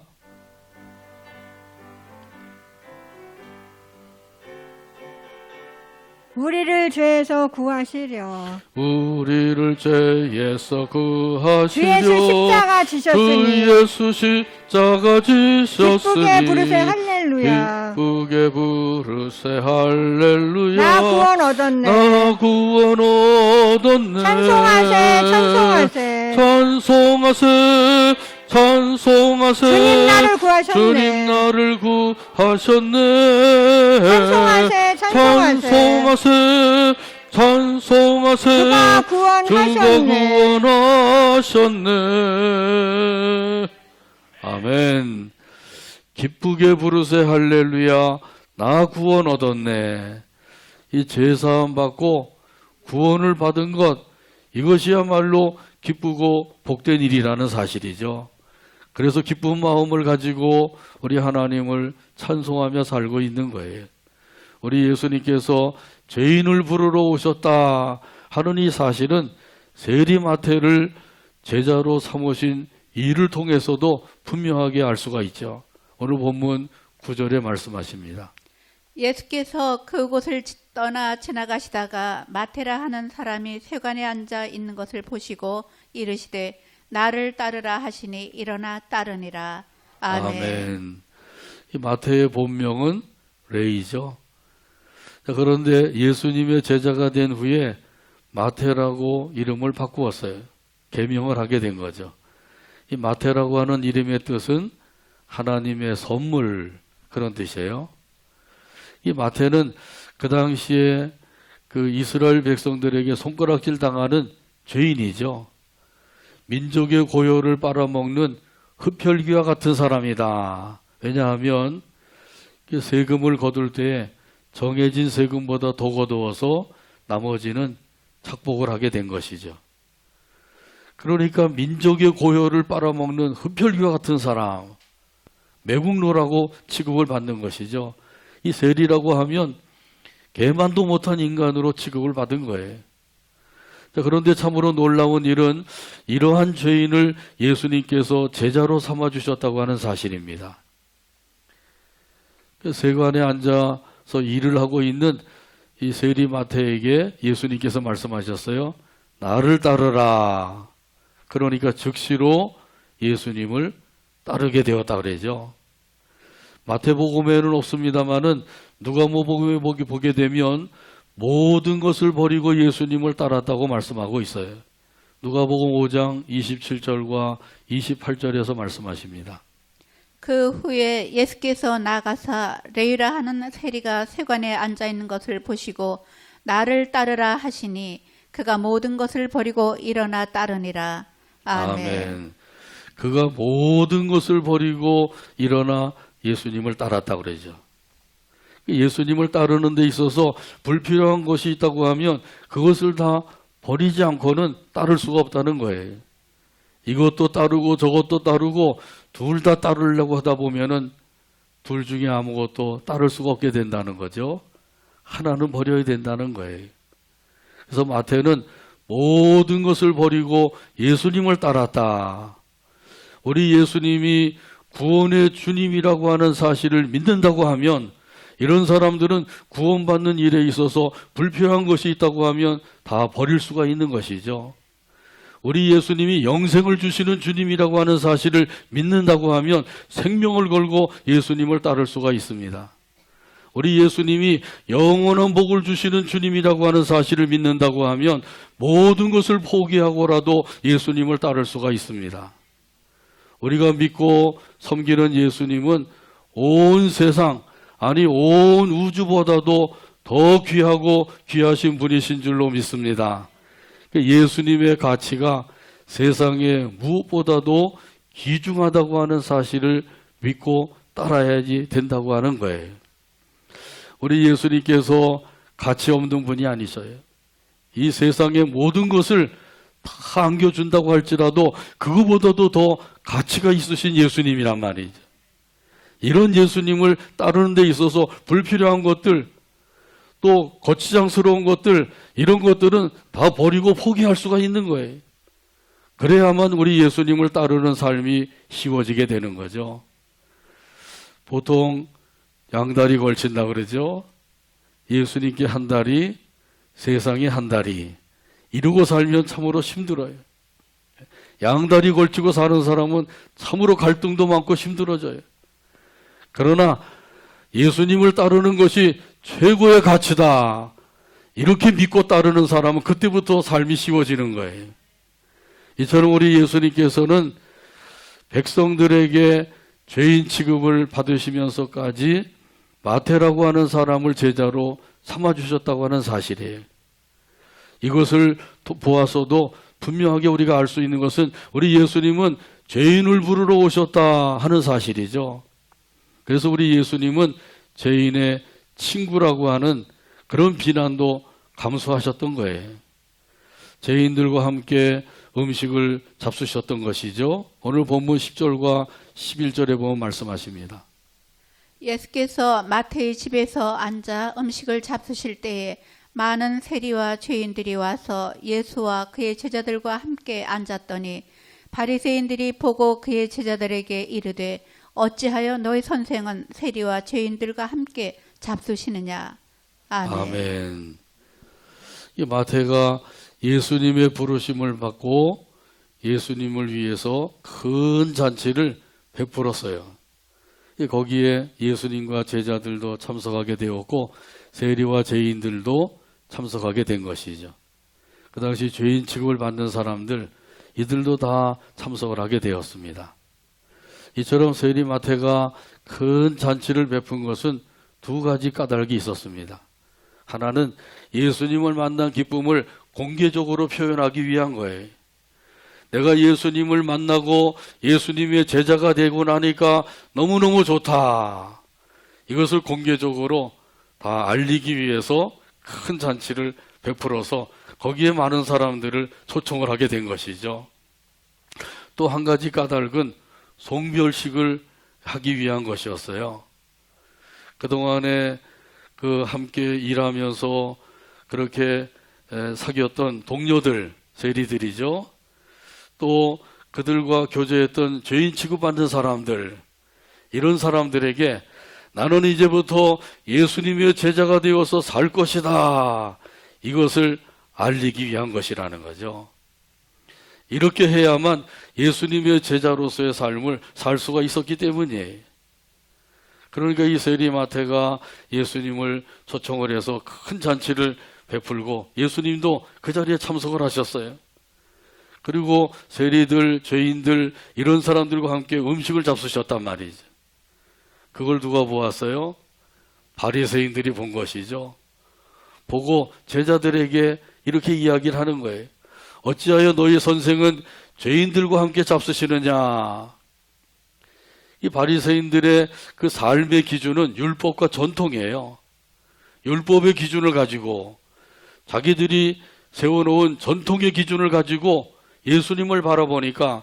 우리를 죄에서 구하시려 우리를 죄에서 구하시려 주 예수 십자가 지셨으니 주 예수 십자가 지셨으니 기쁘게 부르세 할렐루야 기쁘게 부르세 할렐루야 나 구원 얻었네 나 구원 얻었네 찬송하세 찬송하세 찬송하세 찬송하세 주님 나를 구하셨네 주님 나를 구하셨네 찬송하세 찬송하세 찬송하세 주가 구원하셨네 구원하셨네. 아멘. 기쁘게 부르세 할렐루야 나 구원 얻었네. 이 죄사함 받고 구원을 받은 것, 이것이야말로 기쁘고 복된 일이라는 사실이죠. 그래서 기쁜 마음을 가지고 우리 하나님을 찬송하며 살고 있는 거예요. 우리 예수님께서 죄인을 부르러 오셨다 하는 이 사실은 세리마태를 제자로 삼으신 일을 통해서도 분명하게 알 수가 있죠. 오늘 본문 9절에 말씀하십니다. 예수께서 그곳을 떠나 지나가시다가 마테라 하는 사람이 세관에 앉아 있는 것을 보시고 이르시되 나를 따르라 하시니 일어나 따르니라. 아멘. 아멘. 이 마태의 본명은 레이죠. 자, 그런데 예수님의 제자가 된 후에 마태라고 이름을 바꾸었어요. 계명을 하게 된 거죠. 이 마태라고 하는 이름의 뜻은 하나님의 선물, 그런 뜻이에요. 이 마태는 그 당시에 그 이스라엘 백성들에게 손가락질 당하는 죄인이죠. 민족의 고요를 빨아먹는 흡혈귀와 같은 사람이다. 왜냐하면 세금을 거둘 때 정해진 세금보다 더 거두어서 나머지는 착복을 하게 된 것이죠. 그러니까 민족의 고요를 빨아먹는 흡혈귀와 같은 사람, 매국노라고 취급을 받는 것이죠. 이 세리라고 하면 개만도 못한 인간으로 취급을 받은 거예요. 자, 그런데 참으로 놀라운 일은 이러한 죄인을 예수님께서 제자로 삼아주셨다고 하는 사실입니다. 세관에 앉아서 일을 하고 있는 이 세리 마태에게 예수님께서 말씀하셨어요. 나를 따르라. 그러니까 즉시로 예수님을 따르게 되었다 그러죠. 마태복음에는 없습니다만은 누가복음에 보게 되면 모든 것을 버리고 예수님을 따랐다고 말씀하고 있어요. 누가복음 5장 27절과 28절에서 말씀하십니다. 그 후에 예수께서 나가사 레위라 하는 세리가 세관에 앉아 있는 것을 보시고 나를 따르라 하시니 그가 모든 것을 버리고 일어나 따르니라. 아멘. 아멘. 그가 모든 것을 버리고 일어나 예수님을 따랐다고 그러죠. 예수님을 따르는 데 있어서 불필요한 것이 있다고 하면 그것을 다 버리지 않고는 따를 수가 없다는 거예요. 이것도 따르고 저것도 따르고 둘 다 따르려고 하다 보면은 둘 중에 아무것도 따를 수가 없게 된다는 거죠. 하나는 버려야 된다는 거예요. 그래서 마태는 모든 것을 버리고 예수님을 따랐다. 우리 예수님이 구원의 주님이라고 하는 사실을 믿는다고 하면 이런 사람들은 구원받는 일에 있어서 불필요한 것이 있다고 하면 다 버릴 수가 있는 것이죠. 우리 예수님이 영생을 주시는 주님이라고 하는 사실을 믿는다고 하면 생명을 걸고 예수님을 따를 수가 있습니다. 우리 예수님이 영원한 복을 주시는 주님이라고 하는 사실을 믿는다고 하면 모든 것을 포기하고라도 예수님을 따를 수가 있습니다. 우리가 믿고 섬기는 예수님은 온 세상, 아니 온 우주보다도 더 귀하고 귀하신 분이신 줄로 믿습니다. 예수님의 가치가 세상에 무엇보다도 귀중하다고 하는 사실을 믿고 따라야지 된다고 하는 거예요. 우리 예수님께서 가치 없는 분이 아니셔요. 이 세상의 모든 것을 다 안겨준다고 할지라도 그거보다도 더 가치가 있으신 예수님이란 말이죠. 이런 예수님을 따르는 데 있어서 불필요한 것들, 또 거치장스러운 것들, 이런 것들은 다 버리고 포기할 수가 있는 거예요. 그래야만 우리 예수님을 따르는 삶이 쉬워지게 되는 거죠. 보통 양다리 걸친다 그러죠. 예수님께 한 다리, 세상에 한 다리. 이러고 살면 참으로 힘들어요. 양다리 걸치고 사는 사람은 참으로 갈등도 많고 힘들어져요. 그러나 예수님을 따르는 것이 최고의 가치다. 이렇게 믿고 따르는 사람은 그때부터 삶이 쉬워지는 거예요. 이처럼 우리 예수님께서는 백성들에게 죄인 취급을 받으시면서까지 마태라고 하는 사람을 제자로 삼아주셨다고 하는 사실이에요. 이것을 보아서도 분명하게 우리가 알 수 있는 것은 우리 예수님은 죄인을 부르러 오셨다 하는 사실이죠. 그래서 우리 예수님은 죄인의 친구라고 하는 그런 비난도 감수하셨던 거예요. 죄인들과 함께 음식을 잡수셨던 것이죠. 오늘 본문 10절과 11절에 보면 말씀하십니다. 예수께서 마태의 집에서 앉아 음식을 잡수실 때에 많은 세리와 죄인들이 와서 예수와 그의 제자들과 함께 앉았더니 바리새인들이 보고 그의 제자들에게 이르되 어찌하여 너희 선생은 세리와 죄인들과 함께 잡수시느냐. 아멘. 아멘. 이 마태가 예수님의 부르심을 받고 예수님을 위해서 큰 잔치를 베풀었어요. 거기에 예수님과 제자들도 참석하게 되었고 세리와 죄인들도 참석하게 된 것이죠. 그 당시 죄인 취급을 받는 사람들 이들도 다 참석을 하게 되었습니다. 이처럼 세리 마태가 큰 잔치를 베푼 것은 두 가지 까닭이 있었습니다. 하나는 예수님을 만난 기쁨을 공개적으로 표현하기 위한 거예요. 내가 예수님을 만나고 예수님의 제자가 되고 나니까 너무너무 좋다. 이것을 공개적으로 다 알리기 위해서 큰 잔치를 베풀어서 거기에 많은 사람들을 초청을 하게 된 것이죠. 또 한 가지 까닭은 송별식을 하기 위한 것이었어요. 그동안에 함께 일하면서 그렇게 사귀었던 동료들, 세리들이죠. 또 그들과 교제했던 죄인 취급받는 사람들, 이런 사람들에게 나는 이제부터 예수님의 제자가 되어서 살 것이다. 이것을 알리기 위한 것이라는 거죠. 이렇게 해야만 예수님의 제자로서의 삶을 살 수가 있었기 때문이에요. 그러니까 이 세리 마태가 예수님을 초청을 해서 큰 잔치를 베풀고 예수님도 그 자리에 참석을 하셨어요. 그리고 세리들, 죄인들 이런 사람들과 함께 음식을 잡수셨단 말이죠. 그걸 누가 보았어요? 바리새인들이 본 것이죠. 보고 제자들에게 이렇게 이야기를 하는 거예요. 어찌하여 너희 선생은 죄인들과 함께 잡수시느냐? 이 바리새인들의 그 삶의 기준은 율법과 전통이에요. 율법의 기준을 가지고 자기들이 세워놓은 전통의 기준을 가지고 예수님을 바라보니까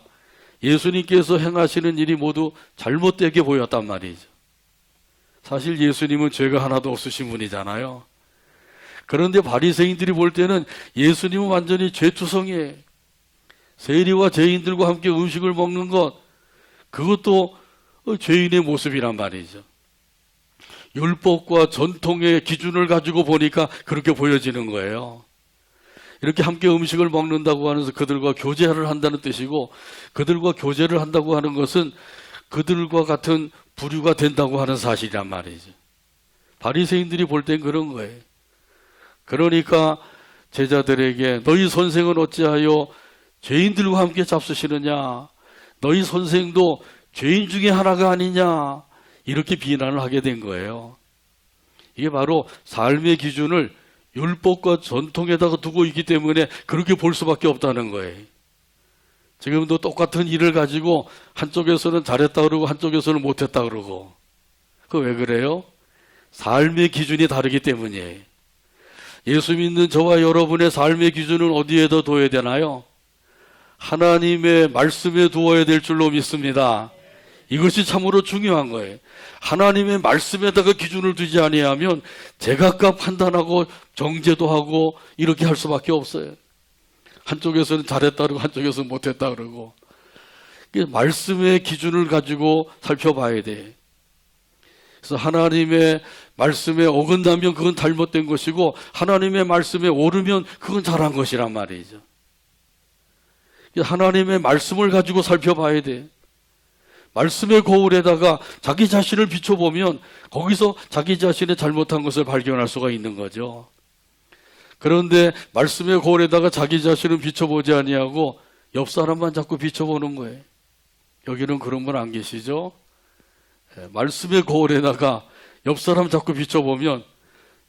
예수님께서 행하시는 일이 모두 잘못되게 보였단 말이죠. 사실 예수님은 죄가 하나도 없으신 분이잖아요. 그런데 바리새인들이 볼 때는 예수님은 완전히 죄투성이에요. 세리와 죄인들과 함께 음식을 먹는 것, 그것도 죄인의 모습이란 말이죠. 율법과 전통의 기준을 가지고 보니까 그렇게 보여지는 거예요. 이렇게 함께 음식을 먹는다고 하면서 그들과 교제를 한다는 뜻이고, 그들과 교제를 한다고 하는 것은 그들과 같은 부류가 된다고 하는 사실이란 말이죠. 바리새인들이 볼 땐 그런 거예요. 그러니까 제자들에게 너희 선생은 어찌하여 죄인들과 함께 잡수시느냐? 너희 선생도 죄인 중에 하나가 아니냐? 이렇게 비난을 하게 된 거예요. 이게 바로 삶의 기준을 율법과 전통에다가 두고 있기 때문에 그렇게 볼 수밖에 없다는 거예요. 지금도 똑같은 일을 가지고 한쪽에서는 잘했다 그러고 한쪽에서는 못했다 그러고. 그 왜 그래요? 삶의 기준이 다르기 때문이에요. 예수 믿는 저와 여러분의 삶의 기준은 어디에다 둬야 되나요? 하나님의 말씀에 두어야 될 줄로 믿습니다. 이것이 참으로 중요한 거예요. 하나님의 말씀에다가 기준을 두지 아니하면 제각각 판단하고 정죄도 하고 이렇게 할 수밖에 없어요. 한쪽에서는 잘했다 그러고 한쪽에서는 못했다 그러고. 말씀의 기준을 가지고 살펴봐야 돼. 그래서 하나님의 말씀에 어긋나면 그건 잘못된 것이고 하나님의 말씀에 오르면 그건 잘한 것이란 말이죠. 하나님의 말씀을 가지고 살펴봐야 돼. 말씀의 거울에다가 자기 자신을 비춰보면 거기서 자기 자신의 잘못한 것을 발견할 수가 있는 거죠. 그런데 말씀의 거울에다가 자기 자신을 비춰보지 아니하고 옆 사람만 자꾸 비춰보는 거예요. 여기는 그런 분 안 계시죠? 말씀의 거울에다가 옆 사람 자꾸 비춰보면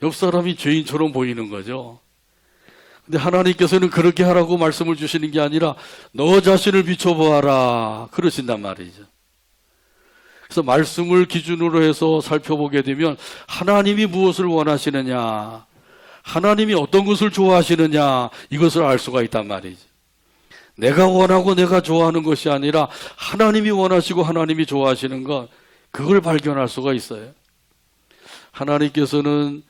옆 사람이 죄인처럼 보이는 거죠. 근데 하나님께서는 그렇게 하라고 말씀을 주시는 게 아니라 너 자신을 비춰보아라 그러신단 말이죠. 그래서 말씀을 기준으로 해서 살펴보게 되면 하나님이 무엇을 원하시느냐, 하나님이 어떤 것을 좋아하시느냐 이것을 알 수가 있단 말이죠. 내가 원하고 내가 좋아하는 것이 아니라 하나님이 원하시고 하나님이 좋아하시는 것, 그걸 발견할 수가 있어요. 하나님께서는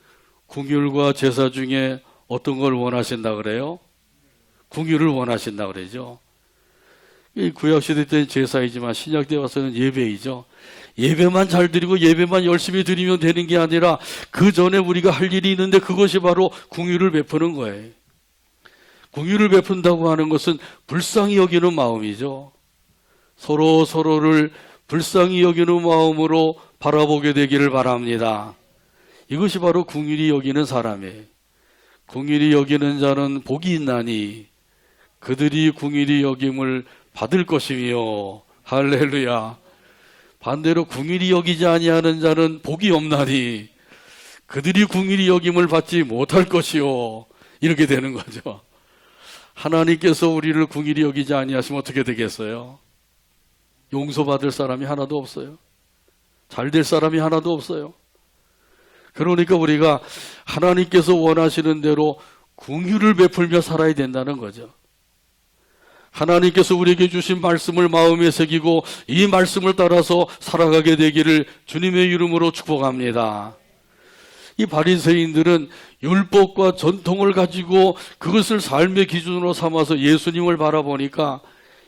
궁율과 제사 중에 어떤 걸 원하신다 그래요? 궁율을 원하신다 그러죠. 이 구약시대 때는 제사이지만 신약때 와서는 예배이죠. 예배만 잘 드리고 예배만 열심히 드리면 되는 게 아니라 그 전에 우리가 할 일이 있는데 그것이 바로 궁율을 베푸는 거예요. 긍휼을 베푼다고 하는 것은 불쌍히 여기는 마음이죠. 서로를 불쌍히 여기는 마음으로 바라보게 되기를 바랍니다. 이것이 바로 긍휼히 여기는 사람이에요. 긍휼히 여기는 자는 복이 있나니 그들이 긍휼히 여김을 받을 것이며, 할렐루야. 반대로 긍휼히 여기지 아니하는 자는 복이 없나니 그들이 긍휼히 여김을 받지 못할 것이요. 이렇게 되는 거죠. 하나님께서 우리를 긍휼히 여기지 아니하시면 어떻게 되겠어요? 용서받을 사람이 하나도 없어요. 잘 될 사람이 하나도 없어요. 그러니까 우리가 하나님께서 원하시는 대로 긍휼을 베풀며 살아야 된다는 거죠. 하나님께서 우리에게 주신 말씀을 마음에 새기고 이 말씀을 따라서 살아가게 되기를 주님의 이름으로 축복합니다. 이 바리새인들은 율법과 전통을 가지고 그것을 삶의 기준으로 삼아서 예수님을 바라보니까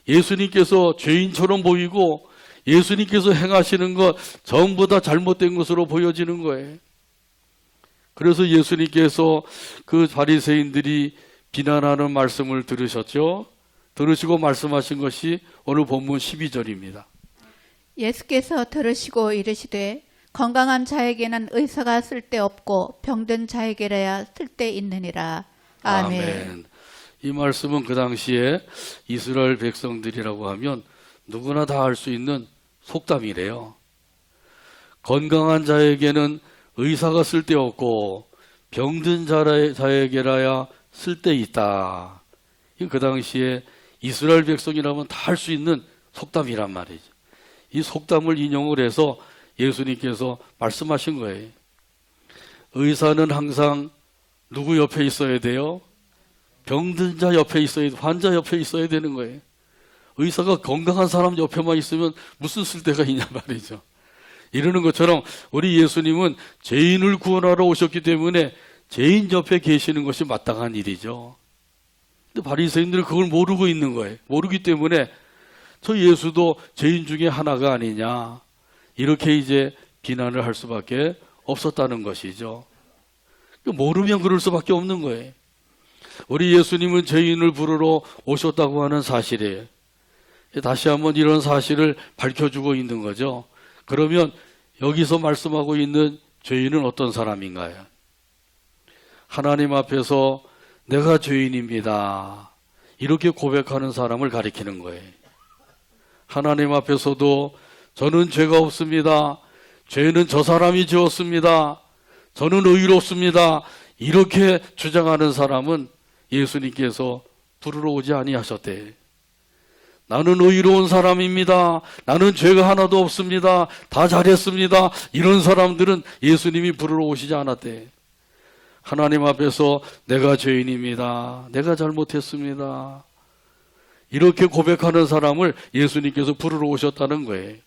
예수님께서 죄인처럼 보이고 예수님께서 행하시는 것 전부 다 잘못된 것으로 보여지는 거예요. 그래서 예수님께서 그 바리새인들이 비난하는 말씀을 들으셨죠. 들으시고 말씀하신 것이 오늘 본문 12절입니다. 예수께서 들으시고 이르시되 건강한 자에게는 의사가 쓸데없고 병든 자에게라야 쓸데있느니라. 아멘. 이 말씀은 그 당시에 이스라엘 백성들이라고 하면 누구나 다 할 수 있는 속담이래요. 건강한 자에게는 의사가 쓸데없고 병든 자에게라야 쓸데있다. 그 당시에 이스라엘 백성이라면 다 할 수 있는 속담이란 말이죠. 이 속담을 인용을 해서 예수님께서 말씀하신 거예요. 의사는 항상 누구 옆에 있어야 돼요? 병든 자 옆에 있어야, 환자 옆에 있어야 되는 거예요. 의사가 건강한 사람 옆에만 있으면 무슨 쓸데가 있냐 말이죠. 이러는 것처럼 우리 예수님은 죄인을 구원하러 오셨기 때문에 죄인 옆에 계시는 것이 마땅한 일이죠. 근데 바리새인들은 그걸 모르고 있는 거예요. 모르기 때문에 저 예수도 죄인 중에 하나가 아니냐, 이렇게 이제 비난을 할 수밖에 없었다는 것이죠. 모르면 그럴 수밖에 없는 거예요. 우리 예수님은 죄인을 부르러 오셨다고 하는 사실이에요. 다시 한번 이런 사실을 밝혀주고 있는 거죠. 그러면 여기서 말씀하고 있는 죄인은 어떤 사람인가요? 하나님 앞에서 내가 죄인입니다, 이렇게 고백하는 사람을 가리키는 거예요. 하나님 앞에서도 저는 죄가 없습니다, 죄는 저 사람이 지었습니다, 저는 의롭습니다, 이렇게 주장하는 사람은 예수님께서 부르러 오지 아니하셨대. 나는 의로운 사람입니다, 나는 죄가 하나도 없습니다, 다 잘했습니다, 이런 사람들은 예수님이 부르러 오시지 않았대. 하나님 앞에서 내가 죄인입니다, 내가 잘못했습니다, 이렇게 고백하는 사람을 예수님께서 부르러 오셨다는 거예요.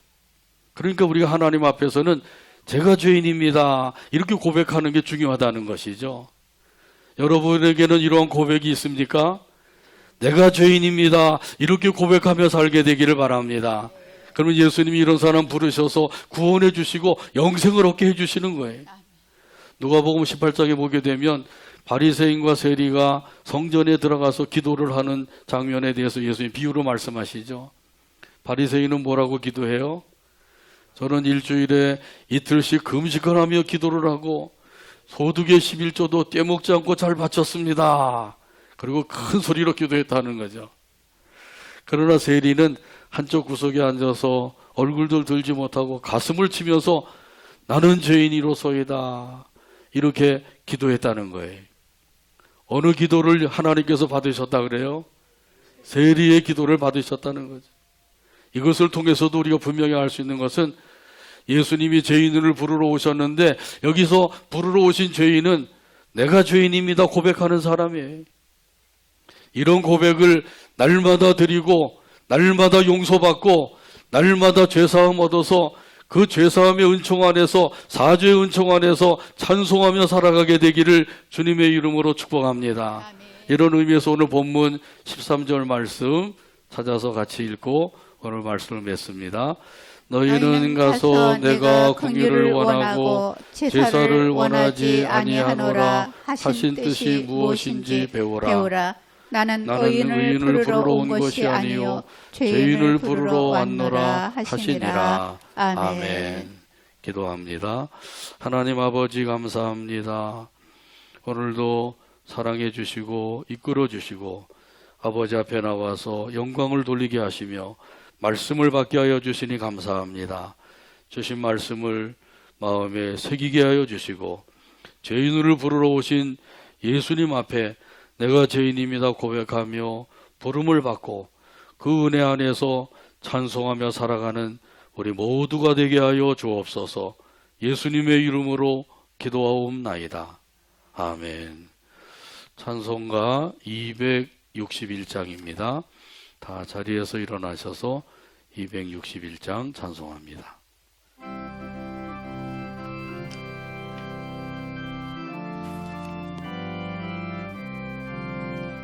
그러니까 우리가 하나님 앞에서는 제가 죄인입니다, 이렇게 고백하는 게 중요하다는 것이죠. 여러분에게는 이러한 고백이 있습니까? 내가 죄인입니다, 이렇게 고백하며 살게 되기를 바랍니다. 그러면 예수님이 이런 사람 부르셔서 구원해 주시고 영생을 얻게 해 주시는 거예요. 누가복음 18장에 보게 되면 바리새인과 세리가 성전에 들어가서 기도를 하는 장면에 대해서 예수님 비유로 말씀하시죠. 바리새인은 뭐라고 기도해요? 저는 일주일에 이틀씩 금식을 하며 기도를 하고 소득의 11조도 떼먹지 않고 잘 바쳤습니다. 그리고 큰 소리로 기도했다는 거죠. 그러나 세리는 한쪽 구석에 앉아서 얼굴도 들지 못하고 가슴을 치면서 나는 죄인이로소이다, 이렇게 기도했다는 거예요. 어느 기도를 하나님께서 받으셨다 그래요? 세리의 기도를 받으셨다는 거죠. 이것을 통해서도 우리가 분명히 알 수 있는 것은 예수님이 죄인을 부르러 오셨는데 여기서 부르러 오신 죄인은 내가 죄인입니다 고백하는 사람이에요. 이런 고백을 날마다 드리고 날마다 용서받고 날마다 죄사함 얻어서 그 죄사함의 은총 안에서, 사죄의 은총 안에서 찬송하며 살아가게 되기를 주님의 이름으로 축복합니다. 아멘. 이런 의미에서 오늘 본문 13절 말씀 찾아서 같이 읽고 오늘 말씀을 맺습니다. 너희는 가서 내가 긍휼을 원하고 제사를 원하지 아니하노라 하신 뜻이 무엇인지 배우라. 나는 의인을 부르러 온 것이 아니요 죄인을 부르러 왔노라 하시니라. 아멘. 기도합니다. 하나님 아버지 감사합니다. 오늘도 사랑해 주시고 이끌어 주시고 아버지 앞에 나와서 영광을 돌리게 하시며 말씀을 받게 하여 주시니 감사합니다. 주신 말씀을 마음에 새기게 하여 주시고 죄인을 부르러 오신 예수님 앞에 내가 죄인입니다 고백하며 부름을 받고 그 은혜 안에서 찬송하며 살아가는 우리 모두가 되게 하여 주옵소서. 예수님의 이름으로 기도하옵나이다. 아멘. 찬송가 261장입니다. 다 자리에서 일어나셔서 261장 찬송합니다.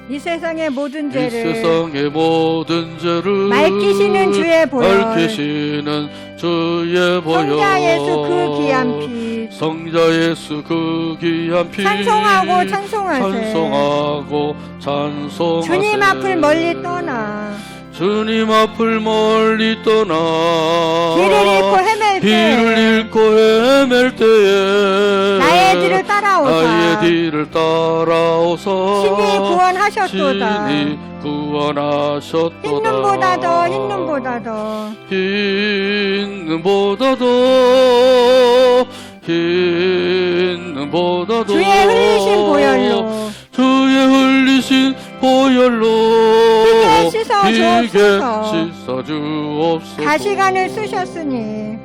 이 세상의 모든 이 죄를 세상의 모든 죄를 맑히시는 주의 보혈 밝히시는 주의 보혈 성자 예수 그 귀한 피 성자 예수 그 귀한 피 찬송하고 찬송하세 찬송하고 찬송하세 주님 앞을 멀리 떠나 주님 앞을 멀리 떠나 길을 잃고 헤맬 길을 때 잃고 헤맬 때에 나의 뒤를 따라오사 나의 뒤를 따라오사 신이 구원하셨도다 신이 구원하셨도다 흰 눈보다 더 흰 눈보다 더 흰 눈보다 더 흰 눈보다 더 주의 흘리신 보혈로 주의 흘리신 보혈로 피게 씻어 피게 주옵소서 씻어 주옵소서 가시관을 쓰셨으니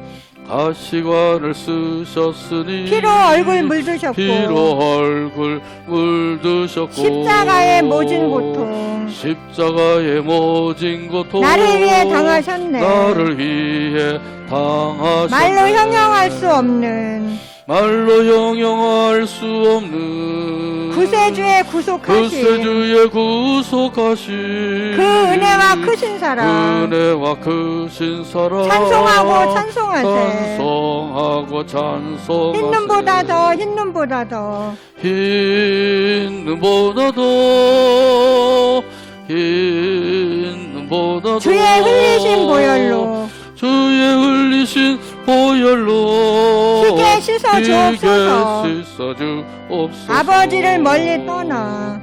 가시관을 쓰셨으니 피로 얼굴 물드셨고 피로 얼굴 물드셨고 십자가의 모진 고통 십자가의 모진 고통 나를 위해 당하셨네 나를 위해 당하셨네 말로 형용할 수 없는 말로 형용할 수 없는 구세주의 구속하신 구세주의 구속하신 그 은혜와 크신 사랑 은혜와 크신 사랑 찬송하고 찬송하세 찬송하고 찬송하세 흰 눈보다 더 흰 눈보다 더 흰 눈보다 더 흰 눈보다 더 주의 흘리신 보혈로 주의 흘리신 보혈로 피게 씻어 주옵소서 피게 씻어 주옵소서 아버지를 멀리 떠나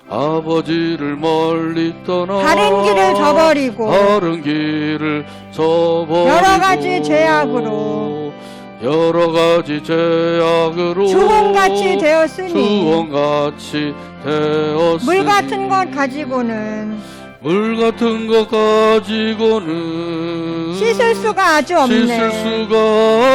아버지를 멀리 떠나 다른 길을 저버리고 다른 길을 저버리고 여러 가지 죄악으로 주홍같이 되었으니 주홍같이 되었으니 물 같은 것 가지고는 물 같은 것 가지고는 씻을 수가 아주 없네 씻을 수가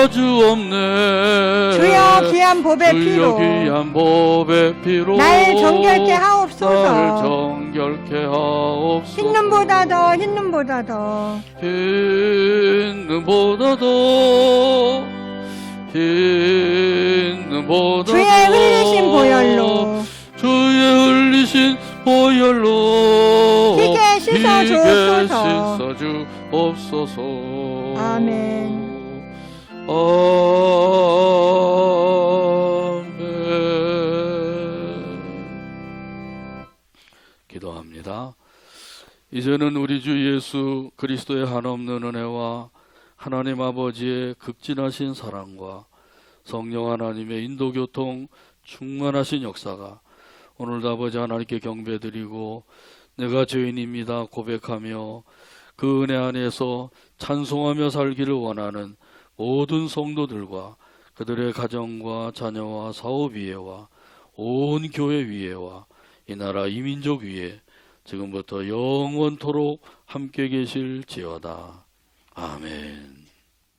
아주 없네 주여 귀한 보배 피로 주여 귀한 보배 피로 날 정결케 하옵소서 나를 정결케 하옵소서 흰 눈보다 더 흰 눈보다 더 흰 눈보다 더 흰 눈보다 주의 더 흘리신 보혈로 주의 흘리신 보혈로 피게 씻어 주옵소서. 씻어 주옵소서 아멘. 아멘. 기도합니다. 이제는 우리 주 예수 그리스도의 한없는 은혜와 하나님 아버지의 극진하신 사랑과 성령 하나님의 인도교통 충만하신 역사가 오늘도 아버지 하나님께 경배드리고 내가 죄인입니다 고백하며 그 은혜 안에서 찬송하며 살기를 원하는 모든 성도들과 그들의 가정과 자녀와 사업 위에와 온 교회 위에와 이 나라 이 민족 위에 지금부터 영원토록 함께 계실지어다. 아멘.